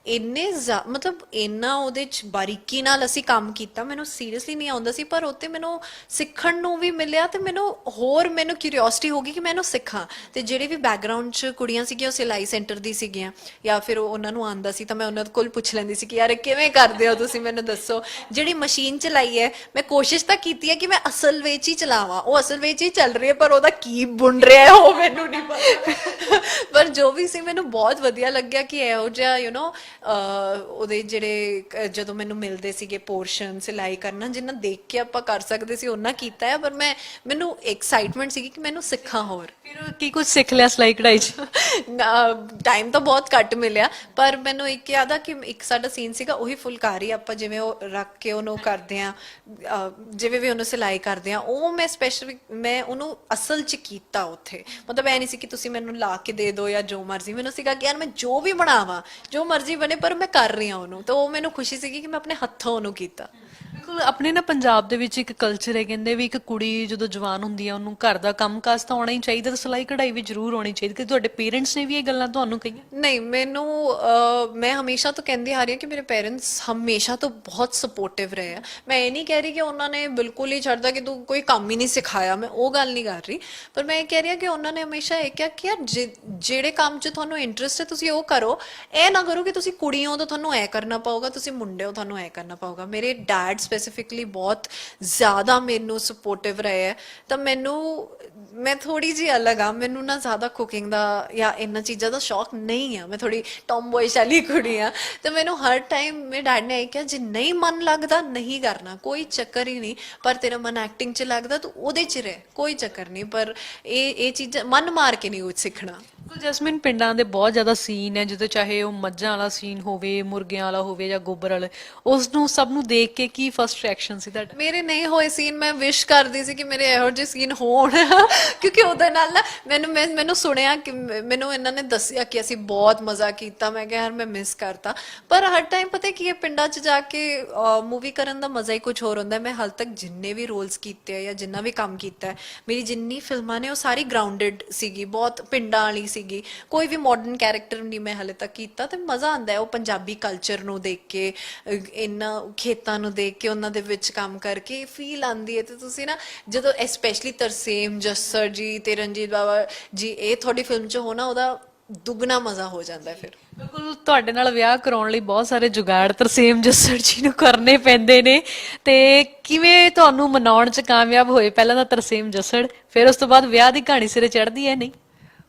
ਇੰਨੇ ਮਤਲਬ ਇੰਨਾ ਉਹਦੇ 'ਚ ਬਾਰੀਕੀ ਨਾਲ ਅਸੀਂ ਕੰਮ ਕੀਤਾ, ਮੈਨੂੰ ਸੀਰੀਅਸਲੀ ਨਹੀਂ ਆਉਂਦਾ ਸੀ, ਪਰ ਉੱਤੇ ਮੈਨੂੰ ਸਿੱਖਣ ਨੂੰ ਵੀ ਮਿਲਿਆ, ਤੇ ਮੈਨੂੰ ਕਿਉਰਿਓਸਿਟੀ ਹੋ ਗਈ ਕਿ ਮੈਂ ਇਹਨੂੰ ਸਿੱਖਾਂ। ਤੇ ਜਿਹੜੇ ਵੀ ਬੈਕਗ੍ਰਾਉਂਡ 'ਚ ਕੁੜੀਆਂ ਸੀਗੀਆਂ ਉਹ ਸਿਲਾਈ ਸੈਂਟਰ ਦੀ ਸੀਗੀਆਂ, ਜਾਂ ਫਿਰ ਉਹਨਾਂ ਨੂੰ ਆਉਂਦਾ ਸੀ, ਤਾਂ ਮੈਂ ਉਹਨਾਂ ਕੋਲ ਪੁੱਛ ਲੈਂਦੀ ਸੀ ਕਿ ਯਾਰ ਕਿਵੇਂ ਕਰਦੇ ਹੋ ਤੁਸੀਂ, ਮੈਨੂੰ ਦੱਸੋ। ਜਿਹੜੀ ਮਸ਼ੀਨ ਚਲਾਈ ਹੈ, ਮੈਂ ਕੋਸ਼ਿਸ਼ ਤਾਂ ਕੀਤੀ ਹੈ ਕਿ ਮੈਂ ਅਸਲ ਵਿੱਚ ਹੀ ਚਲਾਵਾਂ, ਉਹ ਅਸਲ ਵਿੱਚ ਹੀ ਚੱਲ ਰਹੀ ਹੈ, ਪਰ ਉਹਦਾ ਕੀ ਬੁਣ ਰਿਹਾ ਉਹ ਮੈਨੂੰ ਨਹੀਂ ਪਤਾ। ਪਰ ਜੋ ਵੀ ਸੀ ਮੈਨੂੰ ਬਹੁਤ ਵਧੀਆ ਲੱਗਿਆ ਕਿ ਇਹੋ ਜਿਹਾ ਉਹਦੇ ਜਿਹੜੇ ਜਦੋਂ ਮੈਨੂੰ ਮਿਲਦੇ ਸੀਗੇ ਪੋਰਸ਼ਨ ਸਿਲਾਈ ਕਰਨਾ, ਜਿੰਨਾ ਦੇਖ ਕੇ ਆਪਾਂ ਕਰ ਸਕਦੇ ਸੀ ਉਹਨਾਂ ਕੀਤਾ ਹੈ। ਪਰ ਮੈਨੂੰ ਐਕਸਾਈਟਮੈਂਟ ਸੀਗੀ ਕਿ ਮੈਨੂੰ ਸਿੱਖਾਂ ਹੋਰ। ਫਿਰ ਕੀ ਕੁਝ ਸਿੱਖ ਲਿਆ ਸਿਲਾਈ ਕਢਾਈ 'ਚ? ਟਾਈਮ ਤਾਂ ਬਹੁਤ ਘੱਟ ਮਿਲਿਆ, ਪਰ ਮੈਨੂੰ ਇੱਕ ਯਾਦ ਆ ਕਿ ਇੱਕ ਸਾਡਾ ਸੀਨ ਸੀਗਾ, ਉਹੀ ਫੁਲਕਾਰੀ ਆਪਾਂ ਜਿਵੇਂ ਉਹ ਰੱਖ ਕੇ ਉਹਨੂੰ ਕਰਦੇ ਆ, ਜਿਵੇਂ ਵੀ ਉਹਨੂੰ ਸਿਲਾਈ ਕਰਦੇ ਆ, ਉਹ ਮੈਂ ਉਹਨੂੰ ਅਸਲ 'ਚ ਕੀਤਾ ਉੱਥੇ। ਮਤਲਬ ਇਹ ਨਹੀਂ ਸੀ ਕਿ ਤੁਸੀਂ ਮੈਨੂੰ ਲਾ ਕੇ ਦੇ ਦਿਓ ਜਾਂ ਜੋ ਮਰਜ਼ੀ, ਮੈਨੂੰ ਸੀਗਾ ਕਿ ਯਾਰ ਮੈਂ ਜੋ ਵੀ ਬਣਾਵਾਂ, ਜੋ ਮਰਜ਼ੀ ਬਣੇ, ਪਰ ਮੈਂ ਕਰ ਰਹੀ ਹਾਂ ਉਹਨੂੰ। ਤਾਂ ਉਹ ਮੈਨੂੰ ਖੁਸ਼ੀ ਸੀਗੀ ਕਿ ਮੈਂ ਆਪਣੇ ਹੱਥੋਂ ਉਹਨੂੰ ਕੀਤਾ। ਬਿਲਕੁਲ ਆਪਣੇ ਨਾ ਪੰਜਾਬ ਦੇ ਵਿੱਚ ਇੱਕ ਕਲਚਰ ਹੈ, ਕਹਿੰਦੇ ਵੀ ਇੱਕ ਕੁੜੀ ਜਦੋਂ ਜਵਾਨ ਹੁੰਦੀ ਹੈ ਉਹਨੂੰ ਘਰ ਦਾ ਕੰਮਕਾਜ ਤਾਂ ਆਉਣਾ ਹੀ ਚਾਹੀਦਾ ਤੇ ਸਿਲਾਈ ਕਢਾਈ ਵੀ ਜ਼ਰੂਰ ਆਉਣੀ ਚਾਹੀਦੀ। ਕਿ ਤੁਹਾਡੇ ਪੇਰੈਂਟਸ ਨੇ ਵੀ ਇਹ ਗੱਲਾਂ ਤੁਹਾਨੂੰ ਕਹੀਆਂ? ਨਹੀਂ, ਮੈਨੂੰ ਮੈਂ ਹਮੇਸ਼ਾ ਤੋਂ ਕਹਿੰਦੀ ਆ ਰਹੀ ਹਾਂ ਕਿ ਮੇਰੇ ਪੇਰੈਂਟਸ ਹਮੇਸ਼ਾ ਤੋਂ ਬਹੁਤ ਸਪੋਰਟਿਵ ਰਹੇ ਆ। ਮੈਂ ਇਹ ਨਹੀਂ ਕਹਿ ਰਹੀ ਕਿ ਉਹਨਾਂ ਨੇ ਬਿਲਕੁਲ ਹੀ ਛੱਡਦਾ ਕਿ ਤੂੰ ਕੋਈ ਕੰਮ ਹੀ ਨਹੀਂ ਸਿਖਾਇਆ, ਮੈਂ ਉਹ ਗੱਲ ਨਹੀਂ ਕਰ ਰਹੀ। ਪਰ ਮੈਂ ਇਹ ਕਹਿ ਰਹੀ ਹਾਂ ਕਿ ਉਹਨਾਂ ਨੇ ਹਮੇਸ਼ਾ ਇਹ ਕਿਹਾ ਕਿ ਯਾਰ ਜਿਹੜੇ ਕੰਮ 'ਚ ਤੁਹਾਨੂੰ ਇੰਟਰਸਟ ਹੈ ਤੁਸੀਂ ਉਹ ਕਰੋ, ਇਹ ਨਾ ਕਰੋ ਕਿ ਤੁਸੀਂ ਕੁੜੀ ਹੋ ਤਾਂ ਤੁਹਾਨੂੰ ਇਹ ਕਰਨਾ ਪਊਗਾ, ਤੁਸੀਂ ਮੁੰਡੇ ਹੋ ਤੁਹਾਨੂੰ ਇਹ ਕਰਨਾ ਪਊਗਾ। ਮੇਰੇ ਡੈਡ ਸਪੈਸੀਫਿਕਲੀ ਬਹੁਤ ਜ਼ਿਆਦਾ ਮੈਨੂੰ ਸਪੋਰਟਿਵ ਰਹੇ ਹੈ। ਤਾਂ ਮੈਂ ਥੋੜੀ ਜਿਹੀ ਅਲੱਗ ਆ, ਮੈਨੂੰ ਨਾ ਜ਼ਿਆਦਾ ਕੁਕਿੰਗ ਦਾ ਜਾਂ ਇਹਨਾਂ ਚੀਜ਼ਾਂ ਦਾ ਸ਼ੌਕ ਨਹੀਂ ਆ। ਮੈਂ ਥੋੜੀ ਟੌਮਬੋਇਸ਼ ਵਾਲੀ ਕੁੜੀ ਆ। ਤੇ ਮੈਨੂੰ ਹਰ ਟਾਈਮ ਮੇਰੇ ਡੈਡ ਨੇ ਇਹ ਕਿਹਾ ਜੇ ਨਹੀਂ ਮਨ ਲੱਗਦਾ ਨਹੀਂ ਕਰਨਾ, ਕੋਈ ਚੱਕਰ ਹੀ ਨਹੀਂ, ਪਰ ਤੇਰਾ ਮਨ ਐਕਟਿੰਗ 'ਚ ਲੱਗਦਾ ਤੂੰ ਉਹਦੇ 'ਚ ਰਹਿ, ਕੋਈ ਚੱਕਰ ਨਹੀਂ। ਪਰ ਇਹ ਚੀਜ਼ਾਂ ਮਨ ਮਾਰ ਕੇ ਨਹੀਂ ਕੁਝ ਸਿੱਖਣਾ। ਜੈਸਮੀਨ, ਪਿੰਡਾਂ ਦੇ ਬਹੁਤ ਜ਼ਿਆਦਾ ਸੀਨ ਹੈ, ਜਦੋਂ ਚਾਹੇ ਉਹ ਮੱਝਾਂ ਵਾਲਾ ਸੀਨ ਹੋਵੇ, ਮੁਰਗਿਆਂ ਵਾਲਾ ਹੋਵੇ ਜਾਂ ਗੋਬਰ ਵਾਲੇ, ਉਸ ਨੂੰ ਸਭ ਨੂੰ ਦੇਖ ਕੇ ਕੀ ਫਸਟ ਰਿਐਕਸ਼ਨ ਸੀ ਤੁਹਾਡਾ? ਮੇਰੇ ਨਹੀਂ ਹੋਏ ਸੀਨ, ਮੈਂ ਵਿਸ਼ ਕਰਦੀ ਸੀ ਕਿ ਮੇਰੇ ਇਹੋ ਜਿਹੇ ਸੀਨ ਹੋਣ ਕਿਉਂਕਿ ਉਹਦੇ ਨਾਲ ਨਾ ਮੈਨੂੰ ਸੁਣਿਆ ਕਿ ਮੈਨੂੰ ਇਹਨਾਂ ਨੇ ਦੱਸਿਆ ਕਿ ਅਸੀਂ ਬਹੁਤ ਮਜ਼ਾ ਕੀਤਾ। ਮੈਂ ਕਿਹਾ ਯਾਰ ਮੈਂ ਮਿਸ ਕਰਤਾ। ਪਰ ਹਰ ਟਾਈਮ ਪਤਾ ਕੀ ਹੈ, ਪਿੰਡਾਂ 'ਚ ਜਾ ਕੇ ਮੂਵੀ ਕਰਨ ਦਾ ਮਜ਼ਾ ਹੀ ਕੁਝ ਹੋਰ ਹੁੰਦਾ। ਮੈਂ ਹਾਲ ਤੱਕ ਜਿੰਨੇ ਵੀ ਰੋਲਸ ਕੀਤੇ ਆ ਜਾਂ ਜਿੰਨਾ ਵੀ ਕੰਮ ਕੀਤਾ ਹੈ, ਮੇਰੀ ਜਿੰਨੀ ਫਿਲਮਾਂ ਨੇ ਉਹ ਸਾਰੀ ਗਰਾਊਂਡਡ ਸੀਗੀ, ਬਹੁਤ ਪਿੰਡਾਂ ਵਾਲੀ ਸੀਗੀ। ਕੋਈ ਵੀ ਮਾਡਰਨ ਕੈਰੈਕਟਰ ਨਹੀਂ ਮੈਂ ਹਾਲੇ ਤੱਕ ਕੀਤਾ। ਤੇ ਮਜ਼ਾ ਆਉਂਦਾ ਹੈ ਉਹ ਪੰਜਾਬੀ ਕਲਚਰ ਨੂੰ ਦੇਖ ਕੇ, ਇਹਨਾਂ ਖੇਤਾਂ ਨੂੰ ਦੇਖ ਕੇ, ਉਹਨਾਂ ਦੇ ਵਿੱਚ ਕੰਮ ਕਰਕੇ ਫੀਲ ਆਉਂਦੀ ਹੈ। ਤੇ ਤੁਸੀਂ ਨਾ ਜਦੋਂ ਸਪੈਸ਼ਲੀ ਤਰਸੇਮ ਜੱਸਰ ਜੀ ਤੇ ਰਣਜੀਤ ਬਾਵਾ ਜੀ ਇਹ ਤੁਹਾਡੀ ਫਿਲਮ 'ਚ ਹੋਣਾ, ਉਹਦਾ ਦੁੱਗਣਾ ਮਜ਼ਾ ਹੋ ਜਾਂਦਾ ਹੈ। ਫਿਰ ਬਿਲਕੁਲ, ਤੁਹਾਡੇ ਨਾਲ ਵਿਆਹ ਕਰਾਉਣ ਲਈ ਬਹੁਤ ਸਾਰੇ ਜੁਗਾੜ ਤਰਸੇਮ ਜੱਸੜ ਜੀ ਨੂੰ ਕਰਨੇ ਪੈਂਦੇ ਨੇ, ਤੇ ਕਿਵੇਂ ਤੁਹਾਨੂੰ ਮਨਾਉਣ 'ਚ ਕਾਮਯਾਬ ਹੋਏ? ਪਹਿਲਾਂ ਤਾਂ ਤਰਸੇਮ ਜੱਸੜ, ਫਿਰ ਉਸ ਤੋਂ ਬਾਅਦ ਵਿਆਹ ਦੀ ਕਹਾਣੀ ਸਿਰੇ ਚੜ੍ਹਦੀ ਹੈ। ਨਹੀਂ,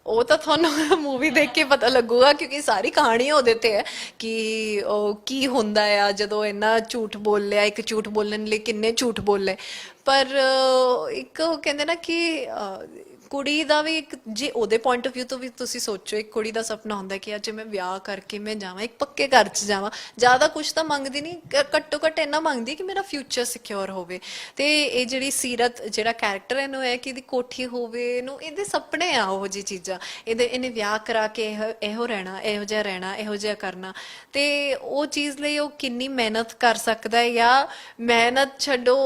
ਉਹ ਤਾਂ ਤੁਹਾਨੂੰ ਮੂਵੀ ਦੇਖ ਕੇ ਪਤਾ ਲੱਗੂਗਾ ਕਿਉਂਕਿ ਸਾਰੀ ਕਹਾਣੀ ਉਹਦੇ ਤੇ ਹੈ ਕਿ ਉਹ ਕੀ ਹੁੰਦਾ ਆ ਜਦੋਂ ਇੰਨਾ ਝੂਠ ਬੋਲ ਲਿਆ, ਇੱਕ ਝੂਠ ਬੋਲਣ ਲਈ ਕਿੰਨੇ ਝੂਠ ਬੋਲੇ। ਪਰ ਇੱਕ ਉਹ ਕਹਿੰਦੇ ਨਾ ਕਿ ਕੁੜੀ ਦਾ ਵੀ ਇੱਕ, ਜੇ ਉਹਦੇ ਪੁਆਇੰਟ ਆਫ View ਤੋਂ ਵੀ ਤੁਸੀਂ ਸੋਚੋ, ਇੱਕ ਕੁੜੀ ਦਾ ਸੁਪਨਾ ਹੁੰਦਾ ਕਿ ਅੱਜ ਮੈਂ ਵਿਆਹ ਕਰਕੇ ਮੈਂ ਜਾਵਾਂ ਇੱਕ ਪੱਕੇ ਘਰ 'ਚ ਜਾਵਾਂ। ਜ਼ਿਆਦਾ ਕੁਝ ਤਾਂ ਮੰਗਦੀ ਨਹੀਂ, ਘੱਟੋ ਘੱਟ ਇੰਨਾ ਮੰਗਦੀ ਕਿ ਮੇਰਾ ਫਿਊਚਰ ਸਿਕਿਉਰ ਹੋਵੇ। ਤੇ ਇਹ ਜਿਹੜੀ ਸੀਰਤ ਜਿਹੜਾ ਕੈਰੈਕਟਰ ਇਹਨੂੰ ਹੈ ਕਿ ਇਹਦੀ ਕੋਠੀ ਹੋਵੇ, ਇਹਨੂੰ ਇਹਦੇ ਸੁਪਨੇ ਆ ਉਹ ਜਿਹੀ ਚੀਜ਼ਾਂ। ਇਹਨੇ ਵਿਆਹ ਕਰਾ ਕੇ ਇਹੋ ਰਹਿਣਾ, ਇਹੋ ਜਿਹਾ ਰਹਿਣਾ, ਇਹੋ ਜਿਹਾ ਕਰਨਾ। ਤੇ ਉਹ ਚੀਜ਼ ਲਈ ਉਹ ਕਿੰਨੀ ਮਿਹਨਤ ਕਰ ਸਕਦਾ ਹੈ, ਜਾਂ ਮਿਹਨਤ ਛੱਡੋ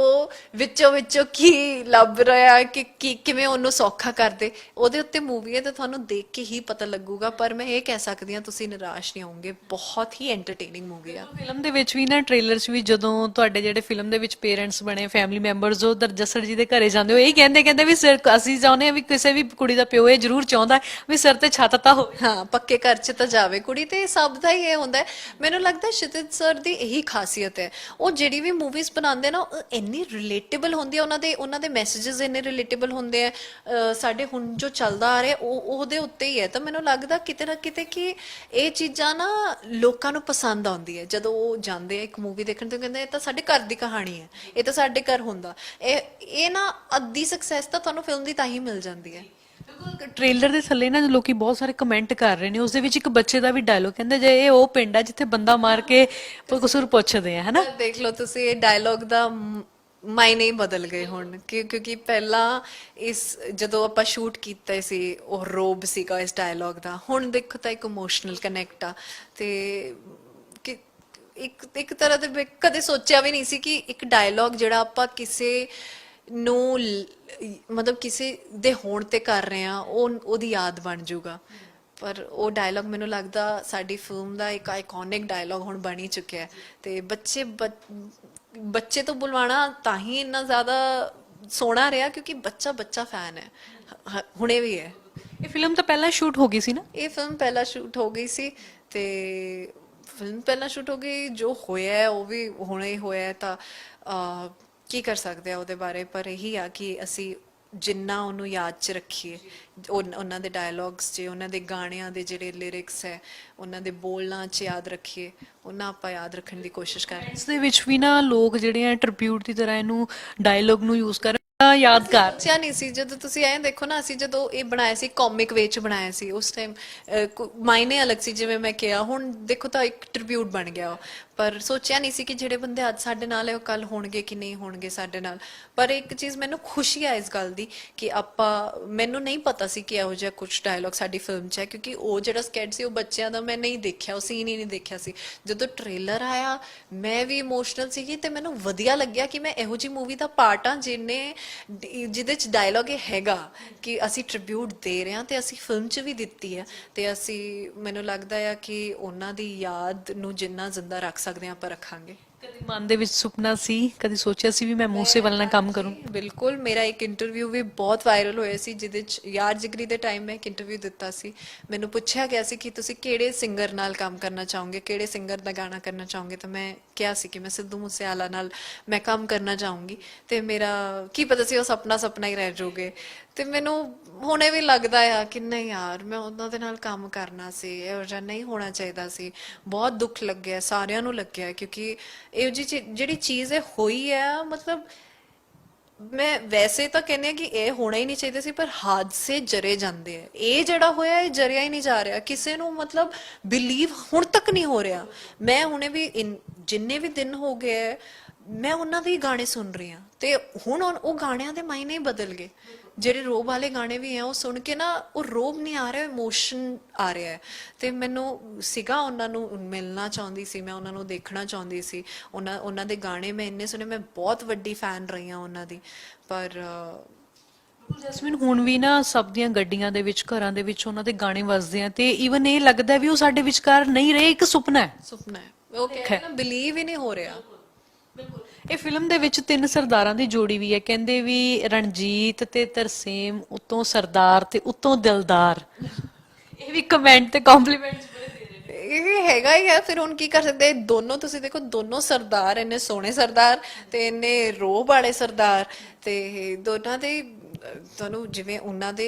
ਵਿੱਚੋਂ ਕੀ ਲੱਭ ਰਿਹਾ ਕਿ ਕਿਵੇਂ ਉਹਨੂੰ ਸੌਖਾ ਕਰਦੇ, ਉਹਦੇ ਉੱਤੇ ਮੂਵੀ ਹੈ ਤੇ ਤੁਹਾਨੂੰ ਦੇਖ ਕੇ ਹੀ ਪਤਾ ਲੱਗੂਗਾ। ਪਰ ਮੈਂ ਇਹ ਕਹਿ ਸਕਦੀ ਹਾਂ ਤੁਸੀਂ ਨਿਰਾਸ਼ ਨਹੀਂ ਹੋਵੋਗੇ, ਬਹੁਤ ਹੀ ਐਂਟਰਟੇਨਿੰਗ ਮੂਵੀ ਆ। ਫਿਲਮ ਦੇ ਵਿੱਚ ਵੀ ਨਾ, ਟ੍ਰੇਲਰ 'ਚ ਵੀ, ਜਦੋਂ ਤੁਹਾਡੇ ਜਿਹੜੇ ਫਿਲਮ ਦੇ ਵਿੱਚ ਪੇਰੈਂਟਸ ਬਣੇ, ਫੈਮਿਲੀ ਮੈਂਬਰਸ, ਉਹ ਜੱਸੜ ਜੀ ਦੇ ਘਰੇ ਜਾਂਦੇ ਹੋ, ਇਹ ਕਹਿੰਦੇ ਵੀ ਅਸੀਂ ਚਾਹੁੰਦੇ ਹਾਂ ਵੀ ਕਿਸੇ ਵੀ ਕੁੜੀ ਦਾ ਪਿਓ ਇਹ ਜ਼ਰੂਰ ਚਾਹੁੰਦਾ ਵੀ ਸਿਰ ਤੇ ਛੱਤ ਤਾਂ ਹੋਵੇ। ਹਾਂ, ਪੱਕੇ ਘਰ 'ਚ ਤਾਂ ਜਾਵੇ ਕੁੜੀ। ਤੇ ਸਭ ਦਾ ਹੀ ਇਹ ਹੁੰਦਾ ਹੈ। ਮੈਨੂੰ ਲੱਗਦਾ ਸ਼ਿਤਿਜ ਸਰ ਦੀ ਇਹੀ ਖਾਸੀਅਤ ਹੈ, ਉਹ ਜਿਹੜੀ ਵੀ ਮੂਵੀਜ਼ ਬਣਾਉਂਦੇ ਨਾ ਉਹ ਇੰਨੀ ਰਿਲੇਟੇਬਲ ਹੁੰਦੀ ਹੈ, ਉਹਨਾਂ ਦੇ ਮੈਸੇजेस ਇੰਨੇ ਰਿਲੇਟੇਬਲ ਹੁੰਦੇ ਆ ਸਾਡੇ ਹੁਣ ਜੋ ਚੱਲਦਾ ਆ ਰਿਹਾ ਉਹਦੇ ਉੱਤੇ ਹੀ ਹੈ। ਤਾਂ ਮੈਨੂੰ ਲੱਗਦਾ ਕਿਤੇ ਨਾ ਕਿਤੇ ਕਿ ਇਹ ਚੀਜ਼ਾਂ ਨਾ ਲੋਕਾਂ ਨੂੰ ਪਸੰਦ ਆਉਂਦੀ ਹੈ। ਜਦੋਂ ਉਹ ਜਾਂਦੇ ਆ ਇੱਕ ਮੂਵੀ ਦੇਖਣ ਤੇ ਕਹਿੰਦੇ ਇਹ ਤਾਂ ਸਾਡੇ ਘਰ ਦੀ ਕਹਾਣੀ ਹੈ, ਇਹ ਤਾਂ ਸਾਡੇ ਘਰ ਹੁੰਦਾ। ਇਹ ਨਾ ਅੱਧੀ ਸਕਸੈਸ ਤਾਂ ਤੁਹਾਨੂੰ ਫਿਲਮ ਦੀ ਤਾਂ ਹੀ ਮਿਲ ਜਾਂਦੀ ਹੈ। ਟ੍ਰੇਲਰ ਦੇ ਥੱਲੇ ਨਾ ਲੋਕੀ ਬਹੁਤ ਸਾਰੇ ਕਮੈਂਟ ਕਰ ਰਹੇ ਨੇ, ਉਸ ਦੇ ਵਿੱਚ ਇੱਕ ਬੱਚੇ ਦਾ ਵੀ ਡਾਇਲੋਗ ਕਹਿੰਦੇ ਜੇ ਇਹ ਉਹ ਪਿੰਡ ਹੈ ਜਿੱਥੇ ਬੰਦਾ ਮਾਰ ਕੇ ਕਸੂਰ ਪੁੱਛਦੇ ਆ, ਹਨਾ? ਦੇਖ ਲਓ ਤੁਸੀਂ, ਇਹ ਡਾਇਲੋਗ ਦਾ ਮਾਇਨੇ ਹੀ ਬਦਲ ਗਏ ਹੁਣ ਕਿਉਂਕਿ ਪਹਿਲਾਂ ਜਦੋਂ ਆਪਾਂ ਸ਼ੂਟ ਕੀਤਾ ਸੀ ਉਹ ਰੋਬ ਸੀਗਾ ਇਸ ਡਾਇਲੋਗ ਦਾ। ਹੁਣ ਦੇਖੋ ਤਾਂ ਇੱਕ ਇਮੋਸ਼ਨਲ ਕਨੈਕਟ ਆ। ਤੇ ਇੱਕ ਤਰ੍ਹਾਂ ਦੇ ਕਦੇ ਸੋਚਿਆ ਵੀ ਨਹੀਂ ਸੀ ਕਿ ਇੱਕ ਡਾਇਲੋਗ ਜਿਹੜਾ ਆਪਾਂ ਕਿਸੇ ਨੂੰ ਮਤਲਬ ਕਿਸੇ ਦੇ ਹੋਣ ਤੇ ਕਰ ਰਹੇ ਆ ਉਹਦੀ ਯਾਦ ਬਣ ਜਾਊਗਾ। ਪਰ ਉਹ ਡਾਇਲੋਗ ਮੈਨੂੰ ਲੱਗਦਾ ਸਾਡੀ ਫਿਲਮ ਦਾ ਇੱਕ ਆਈਕੋਨਿਕ ਡਾਇਲੋਗ ਹੁਣ ਬਣ ਹੀ ਚੁੱਕਿਆ ਹੈ। ਤੇ ਬੱਚੇ ਤੋਂ ਬੁਲਵਾਣਾ ਤਾਂ ਹੀ ਇੰਨਾ ਜ਼ਿਆਦਾ ਸੋਹਣਾ ਰਿਹਾ ਕਿਉਂਕਿ ਬੱਚਾ ਫੈਨ ਹੈ, ਹੁਣੇ ਵੀ ਹੈ। ਇਹ ਫਿਲਮ ਤਾਂ ਪਹਿਲਾਂ ਸ਼ੂਟ ਹੋ ਗਈ ਸੀ ਨਾ? ਇਹ ਫਿਲਮ ਪਹਿਲਾਂ ਸ਼ੂਟ ਹੋ ਗਈ ਸੀ ਤੇ ਫਿਲਮ ਪਹਿਲਾਂ ਸ਼ੂਟ ਹੋ ਗਈ, ਜੋ ਹੋਇਆ ਉਹ ਵੀ ਹੁਣੇ ਹੀ ਹੋਇਆ। ਤਾਂ ਕੀ ਕਰ ਸਕਦੇ ਆ ਉਹਦੇ ਬਾਰੇ, ਪਰ ਇਹੀ ਆ ਕਿ ਅਸੀਂ ਜਿੰਨਾ ਉਹਨੂੰ ਯਾਦ 'ਚ ਰੱਖੀਏ, ਉਹਨਾਂ ਦੇ ਡਾਇਲੌਗਸ 'ਚ, ਉਹਨਾਂ ਦੇ ਗਾਣਿਆਂ ਦੇ ਜਿਹੜੇ ਲਿਰਿਕਸ ਹੈ, ਉਹਨਾਂ ਦੇ ਬੋਲਾਂ 'ਚ ਯਾਦ ਰੱਖੀਏ, ਉਹਨਾਂ ਆਪਾਂ ਯਾਦ ਰੱਖਣ ਦੀ ਕੋਸ਼ਿਸ਼ ਕਰ ਰਹੇ ਹਾਂ। ਇਸ ਦੇ ਵਿੱਚ ਵੀ ਨਾ ਲੋਕ ਜਿਹੜੇ ਆ ਟ੍ਰਿਬਿਊਟ ਦੀ ਤਰ੍ਹਾਂ ਇਹਨੂੰ ਡਾਇਲੌਗ ਨੂੰ ਯੂਜ਼ ਕਰ ਯਾਦਗਾਰ ਸੋਚਿਆ ਨਹੀਂ ਸੀ ਜਦੋਂ ਤੁਸੀਂ ਐਂ ਦੇਖੋ ਨਾ, ਅਸੀਂ ਜਦੋਂ ਇਹ ਬਣਾਇਆ ਸੀ ਕਾਮਿਕ ਵੇ ਚ ਬਣਾਇਆ ਸੀ ਉਸ ਟਾਈਮ, ਮਾਇਨੇ ਅਲੱਗ ਸੀ ਜਿਵੇਂ ਮੈਂ ਕਿਹਾ, ਹੁਣ ਦੇਖੋ ਤਾਂ ਇੱਕ ਟ੍ਰਿਬਿਊਟ ਬਣ ਗਿਆ ਉਹ। ਪਰ ਸੋਚਿਆ ਨਹੀਂ ਸੀ ਕਿ ਜਿਹੜੇ ਬੰਦੇ ਅੱਜ ਸਾਡੇ ਨਾਲ ਹੈ ਉਹ ਕੱਲ ਹੋਣਗੇ ਕਿ ਨਹੀਂ ਹੋਣਗੇ ਸਾਡੇ ਨਾਲ। ਪਰ ਇੱਕ ਚੀਜ਼ ਮੈਨੂੰ ਖੁਸ਼ੀ ਆ ਇਸ ਗੱਲ ਦੀ ਕਿ ਮੈਨੂੰ ਨਹੀਂ ਪਤਾ ਸੀ ਕਿ ਇਹੋ ਜਿਹਾ ਕੁਝ ਡਾਇਲੌਗ ਸਾਡੀ ਫਿਲਮ 'ਚ ਹੈ, ਕਿਉਂਕਿ ਉਹ ਜਿਹੜਾ ਸਕੈਡ ਸੀ ਉਹ ਬੱਚਿਆਂ ਦਾ ਮੈਂ ਨਹੀਂ ਦੇਖਿਆ, ਉਹ ਸੀਨ ਹੀ ਨਹੀਂ ਦੇਖਿਆ ਸੀ। ਜਦੋਂ ਟ੍ਰੇਲਰ ਆਇਆ ਮੈਂ ਵੀ ਇਮੋਸ਼ਨਲ ਸੀਗੀ ਤੇ ਮੈਨੂੰ ਵਧੀਆ ਲੱਗਿਆ ਕਿ ਮੈਂ ਇਹੋ ਜਿਹੀ ਮੂਵੀ ਦਾ ਪਾਰਟ ਆ ਜਿਹਦੇ 'ਚ ਡਾਇਲੌਗ ਇਹ ਹੈਗਾ ਕਿ ਅਸੀਂ ਟ੍ਰਿਬਿਊਟ ਦੇ ਰਹੇ ਹਾਂ ਤੇ ਅਸੀਂ ਫਿਲਮ 'ਚ ਵੀ ਦਿੱਤੀ ਹੈ। ਤੇ ਅਸੀਂ, ਮੈਨੂੰ ਲੱਗਦਾ ਆ ਕਿ ਉਹਨਾਂ ਦੀ ਯਾਦ ਨੂੰ ਜਿੰਨਾ ਜ਼ਿੰਦਾ ਰੱਖ ਸਕਦੇ ਹਾਂ ਆਪਾਂ ਰੱਖਾਂਗੇ। ਕਦੀ ਮਨ ਦੇ ਵਿੱਚ ਸੁਪਨਾ ਸੀ, ਕਦੀ ਸੋਚਿਆ ਸੀ ਵੀ ਮੈਂ ਮੂਸੇ ਵਾਲੇ ਨਾਲ ਕੰਮ ਕਰੂੰ? ਬਿਲਕੁਲ, ਮੇਰਾ ਇੱਕ ਇੰਟਰਵਿਊ ਵੀ ਬਹੁਤ ਵਾਇਰਲ ਹੋਇਆ ਸੀ ਜਿਹਦੇ ਚ ਯਾਰ ਜਿਗਰੀ ਦੇ ਟਾਈਮ ਮੈਂ ਇੱਕ ਇੰਟਰਵਿਊ ਦਿੱਤਾ ਸੀ। ਮੈਨੂੰ ਪੁੱਛਿਆ ਗਿਆ ਸੀ ਕਿ ਤੁਸੀਂ ਕਿਹੜੇ ਸਿੰਗਰ ਨਾਲ ਕੰਮ ਕਰਨਾ ਚਾਹੋਗੇ, ਕਿਹੜੇ ਸਿੰਗਰ ਦਾ ਗਾਣਾ ਕਰਨਾ ਚਾਹੋਗੇ, ਤਾਂ ਮੈਂ ਕਿਹਾ ਸੀ ਕਿ ਮੈਂ ਸਿੱਧੂ ਮੂਸੇਵਾਲਾ ਨਾਲ ਮੈਂ ਕੰਮ ਕਰਨਾ ਚਾਹੂੰਗੀ। ਤੇ ਮੇਰਾ ਕੀ ਪਤਾ ਸੀ ਉਹ ਸੁਪਨਾ ਹੀ ਰਹਿ ਜਾਊਗੇ। ਤੇ ਮੈਨੂੰ ਹੁਣੇ ਵੀ ਲੱਗਦਾ ਆ ਕਿ ਨਹੀਂ ਯਾਰ, ਮੈਂ ਉਹਨਾਂ ਦੇ ਨਾਲ ਕੰਮ ਕਰਨਾ ਸੀ, ਇਹੋ ਜਿਹਾ ਨਹੀਂ ਹੋਣਾ ਚਾਹੀਦਾ ਸੀ। ਬਹੁਤ ਦੁੱਖ ਲੱਗਿਆ, ਸਾਰਿਆਂ ਨੂੰ ਲੱਗਿਆ, ਕਿਉਂਕਿ ਇਹੋ ਜਿਹੀ ਜਿਹੜੀ ਚੀਜ਼ ਇਹ ਹੋਈ ਹੈ, ਮਤਲਬ ਮੈਂ ਵੈਸੇ ਤਾਂ ਕਹਿੰਦੀ ਹਾਂ ਕਿ ਇਹ ਹੋਣਾ ਹੀ ਨਹੀਂ ਚਾਹੀਦਾ ਸੀ, ਪਰ ਹਾਦਸੇ ਜਰੇ ਜਾਂਦੇ ਆ। ਇਹ ਜਿਹੜਾ ਹੋਇਆ ਇਹ ਜਰਿਆ ਹੀ ਨਹੀਂ ਜਾ ਰਿਹਾ ਕਿਸੇ ਨੂੰ, ਮਤਲਬ ਬਿਲੀਵ ਹੁਣ ਤੱਕ ਨਹੀਂ ਹੋ ਰਿਹਾ। ਮੈਂ ਹੁਣੇ ਵੀ ਜਿੰਨੇ ਵੀ ਦਿਨ ਹੋ ਗਏ ਮੈਂ ਉਹਨਾਂ ਦੇ ਗਾਣੇ ਸੁਣ ਰਹੀ ਹਾਂ ਤੇ ਹੁਣ ਉਹ ਗਾਣਿਆਂ ਦੇ ਮਾਇਨੇ ਹੀ ਬਦਲ ਗਏ। ਜਿਹੜੇ ਰੋਬ ਵਾਲੇ ਗਾਣੇ ਵੀ ਆ ਉਹ ਸੁਣ ਕੇ ਨਾ ਉਹ ਰੋਬ ਨਹੀਂ ਆ ਰਿਹਾ, ਇਮੋਸ਼ਨ ਆ ਰਿਹਾ ਹੈ। ਤੇ ਮੈਨੂੰ ਸੀਗਾ ਉਹਨਾਂ ਨੂੰ ਮਿਲਣਾ ਚਾਹੁੰਦੀ ਸੀ, ਮੈਂ ਉਹਨਾਂ ਨੂੰ ਦੇਖਣਾ ਚਾਹੁੰਦੀ ਸੀ। ਉਹਨਾਂ ਦੇ ਗਾਣੇ ਮੈਂ ਇੰਨੇ ਸੁਣੇ, ਮੈਂ ਬਹੁਤ ਵੱਡੀ ਫੈਨ ਰਹੀ ਹਾਂ ਉਹਨਾਂ ਦੀ। ਪਰ ਜੈਸਮੀਨ, ਹੁਣ ਵੀ ਨਾ ਸਭ ਦੀਆਂ ਗੱਡੀਆਂ ਦੇ ਵਿੱਚ, ਘਰਾਂ ਦੇ ਵਿੱਚ ਉਹਨਾਂ ਦੇ ਗਾਣੇ ਵੱਜਦੇ ਆ ਤੇ ਈਵਨ ਇਹ ਲੱਗਦਾ ਵੀ ਉਹ ਸਾਡੇ ਵਿਚਕਾਰ ਨਹੀਂ ਰਹੇ, ਇੱਕ ਸੁਪਨਾ ਹੈ। ਸੁਪਨਾ ਹੈ, ਉਹ ਕਹਿੰਦੇ ਨਾ ਬਿਲੀਵ ਹੀ ਨਹੀਂ ਹੋ ਰਿਹਾ। ਇਹ ਫਿਲਮ ਦੇ ਵਿੱਚ ਤਿੰਨ ਸਰਦਾਰਾਂ ਦੀ ਜੋੜੀ ਵੀ ਹੈ, ਕਹਿੰਦੇ ਵੀ ਰਣਜੀਤ ਤੇ ਤਰਸੇਮ, ਉਤੋਂ ਸਰਦਾਰ ਤੇ ਉਤੋਂ ਦਿਲਦਾਰ। ਇਹ ਵੀ ਕਮੈਂਟ ਤੇ ਕੰਪਲੀਮੈਂਟਸ ਬੜੇ ਦੇ ਰਹੇ ਨੇ। ਇਹ ਹੈਗਾ ਹੀ ਹੈ, ਫਿਰ ਹੁਣ ਕੀ ਕਰ ਸਕਦੇ। ਦੋਨੋਂ ਤੁਸੀਂ ਦੇਖੋ, ਦੋਨੋਂ ਸਰਦਾਰ, ਇੰਨੇ ਸੋਹਣੇ ਸਰਦਾਰ ਤੇ ਇੰਨੇ ਰੋਹ ਵਾਲੇ ਸਰਦਾਰ, ਤੇ ਦੋਨਾਂ ਦੇ ਤੁਹਾਨੂੰ ਜਿਵੇਂ ਉਹਨਾਂ ਦੇ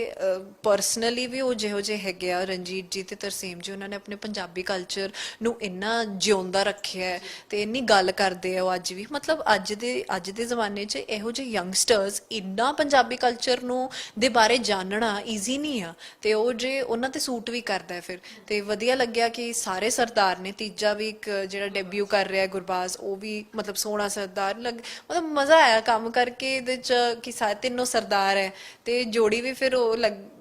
ਪਰਸਨਲੀ ਵੀ ਉਹ ਜਿਹੋ ਜਿਹੇ ਹੈਗੇ ਆ, ਰਣਜੀਤ ਜੀ ਤੇ ਤਰਸੇਮ ਜੀ, ਉਹਨਾਂ ਨੇ ਆਪਣੇ ਪੰਜਾਬੀ ਕਲਚਰ ਨੂੰ ਇੰਨਾ ਜਿਉਂਦਾ ਰੱਖਿਆ ਹੈ ਤੇ ਇੰਨੀ ਗੱਲ ਕਰਦੇ ਆ ਉਹ ਅੱਜ ਵੀ। ਮਤਲਬ ਅੱਜ ਦੇ ਜ਼ਮਾਨੇ 'ਚ ਇਹੋ ਜਿਹੇ ਯੰਗਸਟਰਸ ਇੰਨਾ ਪੰਜਾਬੀ ਕਲਚਰ ਨੂੰ ਦੇ ਬਾਰੇ ਜਾਣਨਾ ਈਜ਼ੀ ਨਹੀਂ ਆ, ਤੇ ਉਹ ਜੇ ਉਹਨਾਂ ਤੇ ਸੂਟ ਵੀ ਕਰਦਾ ਹੈ ਫਿਰ। ਤੇ ਵਧੀਆ ਲੱਗਿਆ ਕਿ ਸਾਰੇ ਸਰਦਾਰ ਨੇ। ਤੀਜਾ ਵੀ ਇੱਕ ਜਿਹੜਾ ਡੈਬਿਊ ਕਰ ਰਿਹਾ ਗੁਰਬਾਜ਼, ਉਹ ਵੀ ਮਤਲਬ ਸੋਹਣਾ ਸਰਦਾਰ ਮਤਲਬ ਮਜ਼ਾ ਆਇਆ ਕੰਮ ਕਰਕੇ ਇਹਦੇ 'ਚ ਕਿ ਸਾਰੇ ਤਿੰਨੋਂ ਸਰਦਾਰ ਹੈ। ਤੇ ਜੋੜੀ ਵੀ ਫਿਰ ਉਹ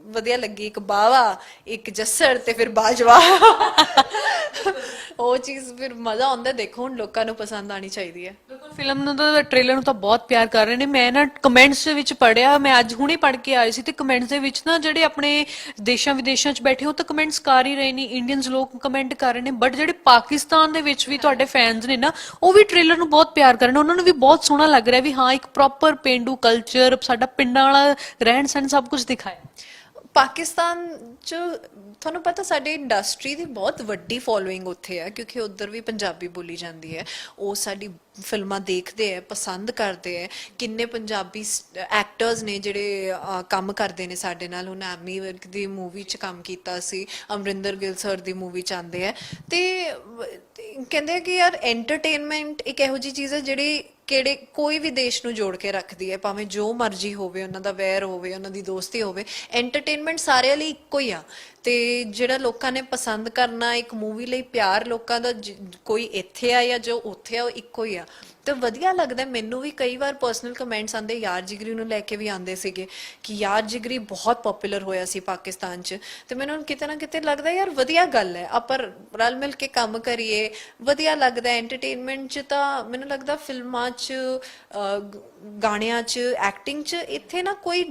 ਵਧੀਆ ਲੱਗੀ, ਇੱਕ ਬਾਵਾ, ਇੱਕ ਜੱਸੜ ਤੇ ਫਿਰ ਬਾਜਵਾ। ਉਹ ਚੀਜ਼ ਫਿਰ ਮਜ਼ਾ ਆਉਂਦਾ। ਦੇਖੋ ਹੁਣ ਲੋਕਾਂ ਨੂੰ ਪਸੰਦ ਆਣੀ ਚਾਹੀਦੀ ਹੈ। ਬਿਲਕੁਲ, ਫਿਲਮ ਨੂੰ ਤਾਂ, ਟ੍ਰੇਲਰ ਨੂੰ ਤਾਂ ਬਹੁਤ ਪਿਆਰ ਕਰ ਰਹੇ ਨੇ। ਮੈਂ ਨਾ ਕਮੈਂਟਸ ਦੇ ਵਿੱਚ ਪੜਿਆ, ਮੈਂ ਅੱਜ ਹੁਣੇ ਪੜ੍ਹ ਕੇ ਆਈ ਸੀ, ਤੇ ਕਮੈਂਟਸ ਦੇ ਵਿੱਚ ਨਾ ਜਿਹੜੇ ਆਪਣੇ ਦੇਸ਼ਾਂ ਵਿਦੇਸ਼ਾਂ 'ਚ ਬੈਠੇ ਉਹ ਤਾਂ ਕਮੈਂਟਸ ਕਰ ਹੀ ਰਹੇ ਨੇ, ਇੰਡੀਅਨਸ ਲੋਕ ਕਮੈਂਟ ਕਰ ਰਹੇ ਨੇ, ਬਟ ਜਿਹੜੇ ਪਾਕਿਸਤਾਨ ਦੇ ਵਿੱਚ ਵੀ ਤੁਹਾਡੇ ਫੈਨਸ ਨੇ ਨਾ, ਉਹ ਵੀ ਟ੍ਰੇਲਰ ਨੂੰ ਬਹੁਤ ਪਿਆਰ ਕਰ ਰਹੇ ਨੇ। ਉਹਨਾਂ ਨੂੰ ਵੀ ਬਹੁਤ ਸੋਹਣਾ ਲੱਗ ਰਿਹਾ ਵੀ ਹਾਂ, ਇੱਕ ਪ੍ਰੋਪਰ ਪੇਂਡੂ ਕਲਚਰ, ਸਾਡਾ ਪਿੰਡਾਂ ਵਾਲਾ ਰਹਿਣ ਸਹਿਣ ਸਭ ਕੁਝ ਦਿਖਾਇਆ। ਪਾਕਿਸਤਾਨ 'ਚ ਤੁਹਾਨੂੰ ਪਤਾ ਸਾਡੀ ਇੰਡਸਟਰੀ ਦੀ ਬਹੁਤ ਵੱਡੀ ਫੋਲੋਇੰਗ ਉੱਥੇ ਹੈ, ਕਿਉਂਕਿ ਉੱਧਰ ਵੀ ਪੰਜਾਬੀ ਬੋਲੀ ਜਾਂਦੀ ਹੈ। ਉਹ ਸਾਡੀ ਫਿਲਮਾਂ ਦੇਖਦੇ ਹੈ, ਪਸੰਦ ਕਰਦੇ ਹੈ। ਕਿੰਨੇ ਪੰਜਾਬੀ ਐਕਟਰਸ ਨੇ ਜਿਹੜੇ ਕੰਮ ਕਰਦੇ ਨੇ ਸਾਡੇ ਨਾਲ। ਹੁਣ ਐਮੀ ਵਿਰਕ ਦੀ ਮੂਵੀ 'ਚ ਕੰਮ ਕੀਤਾ ਸੀ, ਅਮਰਿੰਦਰ ਗਿੱਲ ਸਰ ਦੀ ਮੂਵੀ 'ਚ ਆਉਂਦੇ ਹੈ। ਤੇ ਕਹਿੰਦੇ ਕਿ ਯਾਰ ਐਂਟਰਟੇਨਮੈਂਟ ਇੱਕ ਇਹੋ ਜਿਹੀ ਚੀਜ਼ ਹੈ ਜਿਹੜੀ ਕੋਈ ਵੀ ਦੇਸ਼ ਨੂੰ ਜੋੜ ਕੇ ਰੱਖਦੀ ਹੈ, ਭਾਵੇਂ ਜੋ ਮਰਜ਼ੀ ਹੋਵੇ, ਉਹਨਾਂ ਦਾ ਵੈਰ ਹੋਵੇ, ਉਹਨਾਂ ਦੀ ਦੋਸਤੀ ਹੋਵੇ, ਐਂਟਰਟੇਨਮੈਂਟ ਸਾਰਿਆਂ ਲਈ ਇੱਕੋ ਹੀ ਆ। ਤੇ ਜਿਹੜਾ ਲੋਕਾਂ ਨੇ ਪਸੰਦ ਕਰਨਾ ਇੱਕ ਮੂਵੀ ਲਈ ਪਿਆਰ ਲੋਕਾਂ ਦਾ, ਕੋਈ ਇੱਥੇ ਆ ਜਾਂ ਜੋ ਉੱਥੇ ਆ, ਉਹ ਇੱਕੋ ਹੀ ਆ। ਤੇ ਵਧੀਆ ਲੱਗਦਾ ਮੈਨੂੰ ਵੀ। ਕਈ ਵਾਰ ਪਰਸਨਲ ਕਮੈਂਟਸ ਆਉਂਦੇ, ਯਾਰ ਜਿਗਰੀ ਨੂੰ ਲੈ ਕੇ ਵੀ ਆਉਂਦੇ ਸੀਗੇ ਕਿ ਯਾਰ ਜਿਗਰੀ ਬਹੁਤ ਪਪੂਲਰ ਹੋਇਆ ਸੀ ਪਾਕਿਸਤਾਨ 'ਚ। ਤੇ ਮੈਨੂੰ ਕਿਤੇ ਨਾ ਕਿਤੇ ਲੱਗਦਾ ਯਾਰ ਵਧੀਆ ਗੱਲ ਹੈ, ਆਪਾਂ ਰਲ ਮਿਲ ਕੇ ਕੰਮ ਕਰੀਏ, ਵਧੀਆ ਲੱਗਦਾ। ਐਂਟਰਟੇਨਮੈਂਟ 'ਚ ਤਾਂ ਮੈਨੂੰ ਲੱਗਦਾ ਫਿਲਮਾਂ 'ਚ, ਗਾਣਿਆਂ 'ਚ, ਐਕਟਿੰਗ 'ਚ ਇੱਥੇ ਨਾ ਕੋਈ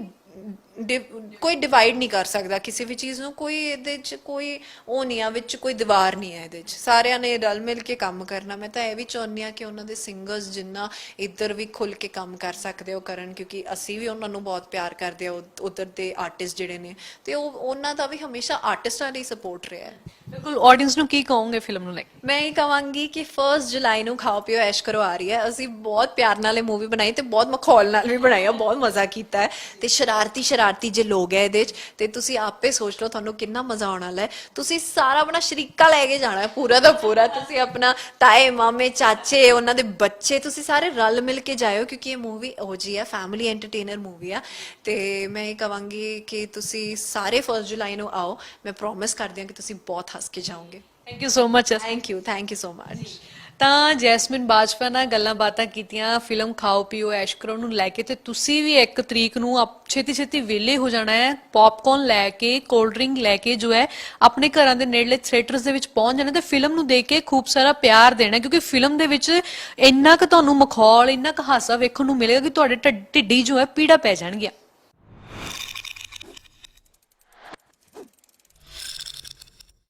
ਡਿਵਾਈਡ ਨਹੀਂ ਕਰ ਸਕਦਾ ਕਿਸੇ ਵੀ ਚੀਜ਼ ਨੂੰ। ਕੋਈ ਇਹਦੇ 'ਚ ਕੋਈ ਉਹ ਨਹੀਂ ਆ, ਵਿੱਚ ਕੋਈ ਦੀਵਾਰ ਨਹੀਂ ਹੈ। ਇਹਦੇ 'ਚ ਸਾਰਿਆਂ ਨੇ ਰਲ ਮਿਲ ਕੇ ਕੰਮ ਕਰਨਾ। ਮੈਂ ਤਾਂ ਇਹ ਵੀ ਚਾਹੁੰਦੀ ਹਾਂ ਕਿ ਉਹਨਾਂ ਦੇ ਸਿੰਗਰਸ ਜਿੰਨਾ ਇੱਧਰ ਵੀ ਖੁੱਲ ਕੇ ਕੰਮ ਕਰ ਸਕਦੇ ਉਹ ਕਰਨ, ਕਿਉਂਕਿ ਅਸੀਂ ਵੀ ਉਹਨਾਂ ਨੂੰ ਬਹੁਤ ਪਿਆਰ ਕਰਦੇ ਆ। ਉੱਧਰ ਦੇ ਆਰਟਿਸਟ ਜਿਹੜੇ ਨੇ, ਤੇ ਉਹਨਾਂ ਦਾ ਵੀ ਹਮੇਸ਼ਾ ਆਰਟਿਸਟਾਂ ਲਈ ਸਪੋਰਟ ਰਿਹਾ ਹੈ। ਬਿਲਕੁਲ, ਆਡੀਅנס ਨੂੰ ਕੀ ਕਹੋਗੇ ਫਿਲਮ ਨੂੰ ਲੈ ਕੇ? ਮੈਂ ਇਹ ਕਹਾਂਗੀ ਕਿ 1 ਜੁਲਾਈ ਨੂੰ ਖਾਓ ਪੀਓ ਐਸ਼ ਕਰੋ ਆ ਰਹੀ ਹੈ। ਅਸੀਂ ਬਹੁਤ ਪਿਆਰ ਨਾਲ ਇਹ ਮੂਵੀ ਬਣਾਈ ਤੇ ਬਹੁਤ ਮਖੌਲ ਨਾਲ ਵੀ ਬਣਾਈ ਆ, ਬਹੁਤ ਮਜ਼ਾ ਕੀਤਾ ਹੈ। ਤੇ ਸ਼ਰਾਰਤੀ ਸ਼ਰਾਰਤੀ ਜੇ ਲੋਕ ਹੈ ਇਹਦੇ 'ਚ ਤੇ ਤੁਸੀਂ ਆਪੇ ਸੋਚ ਲਓ ਤੁਹਾਨੂੰ ਕਿੰਨਾ ਮਜ਼ਾ ਆਉਣ ਵਾਲਾ ਹੈ। ਤੁਸੀਂ ਸਾਰਾ ਆਪਣਾ ਸ਼ਰੀਕਾ ਲੈ ਕੇ ਜਾਣਾ ਹੈ ਪੂਰਾ ਦਾ ਪੂਰਾ, ਤੁਸੀਂ ਆਪਣਾ ਤਾਏ ਮਾਮੇ ਚਾਚੇ ਉਹਨਾਂ ਦੇ ਬੱਚੇ ਤੁਸੀਂ ਸਾਰੇ ਰਲ ਮਿਲ ਕੇ ਜਾਇਓ, ਕਿਉਂਕਿ ਇਹ ਮੂਵੀ ਉਹ ਜੀ ਹੈ, ਫੈਮਿਲੀ ਐਂਟਰਟੇਨਰ ਮੂਵੀ ਆ। ਤੇ ਮੈਂ ਇਹ ਕਹਾਂਗੀ ਕਿ ਤੁਸੀਂ ਸਾਰੇ 1 ਜੁਲਾਈ ਨੂੰ ਆਓ, ਮੈਂ ਪ੍ਰੋਮਿਸ ਕਰਦੀ ਹਾਂ ਕਿ ਤੁਸੀਂ ਬਹੁਤ ਹੱਸ ਕੇ ਜਾਓਗੇ। Thank you so much. Thank you so much. ਤਾਂ ਜੈਸਮਿਨ ਬਾਜਵਾ ਨਾਲ ਗੱਲਾਂ ਬਾਤਾਂ ਕੀਤੀਆਂ ਫਿਲਮ ਖਾਓ ਪੀਓ ਐਸ਼ ਕਰੋ ਨੂੰ ਲੈ ਕੇ, ਤੇ ਤੁਸੀਂ ਵੀ 1 ਤਰੀਕ ਨੂੰ ਛੇਤੀ ਛੇਤੀ ਵਿਹਲੇ ਹੋ ਜਾਣਾ ਹੈ, ਪੌਪਕਾਰਨ ਲੈ ਕੇ ਕੋਲਡ ਡਰਿੰਕ ਲੈ ਕੇ ਜੋ ਹੈ ਆਪਣੇ ਘਰਾਂ ਦੇ ਨੇੜਲੇ ਥੀਏਟਰਸ ਦੇ ਵਿੱਚ ਪਹੁੰਚ ਜਾਣਾ ਤੇ ਫਿਲਮ ਨੂੰ ਦੇਖ ਕੇ ਖੂਬ ਸਾਰਾ ਪਿਆਰ ਦੇਣਾ, ਕਿਉਂਕਿ ਫਿਲਮ ਦੇ ਵਿੱਚ ਇੰਨਾ ਕੁ ਤੁਹਾਨੂੰ ਮਖੌਲ ਇੰਨਾ ਕੁ ਹਾਸਾ ਵੇਖਣ ਨੂੰ ਮਿਲੇਗਾ ਕਿ ਤੁਹਾਡੇ ਢਿੱਡੀ ਜੋ ਹੈ ਪੀੜਾ ਪੈ ਜਾਣਗੀਆਂ।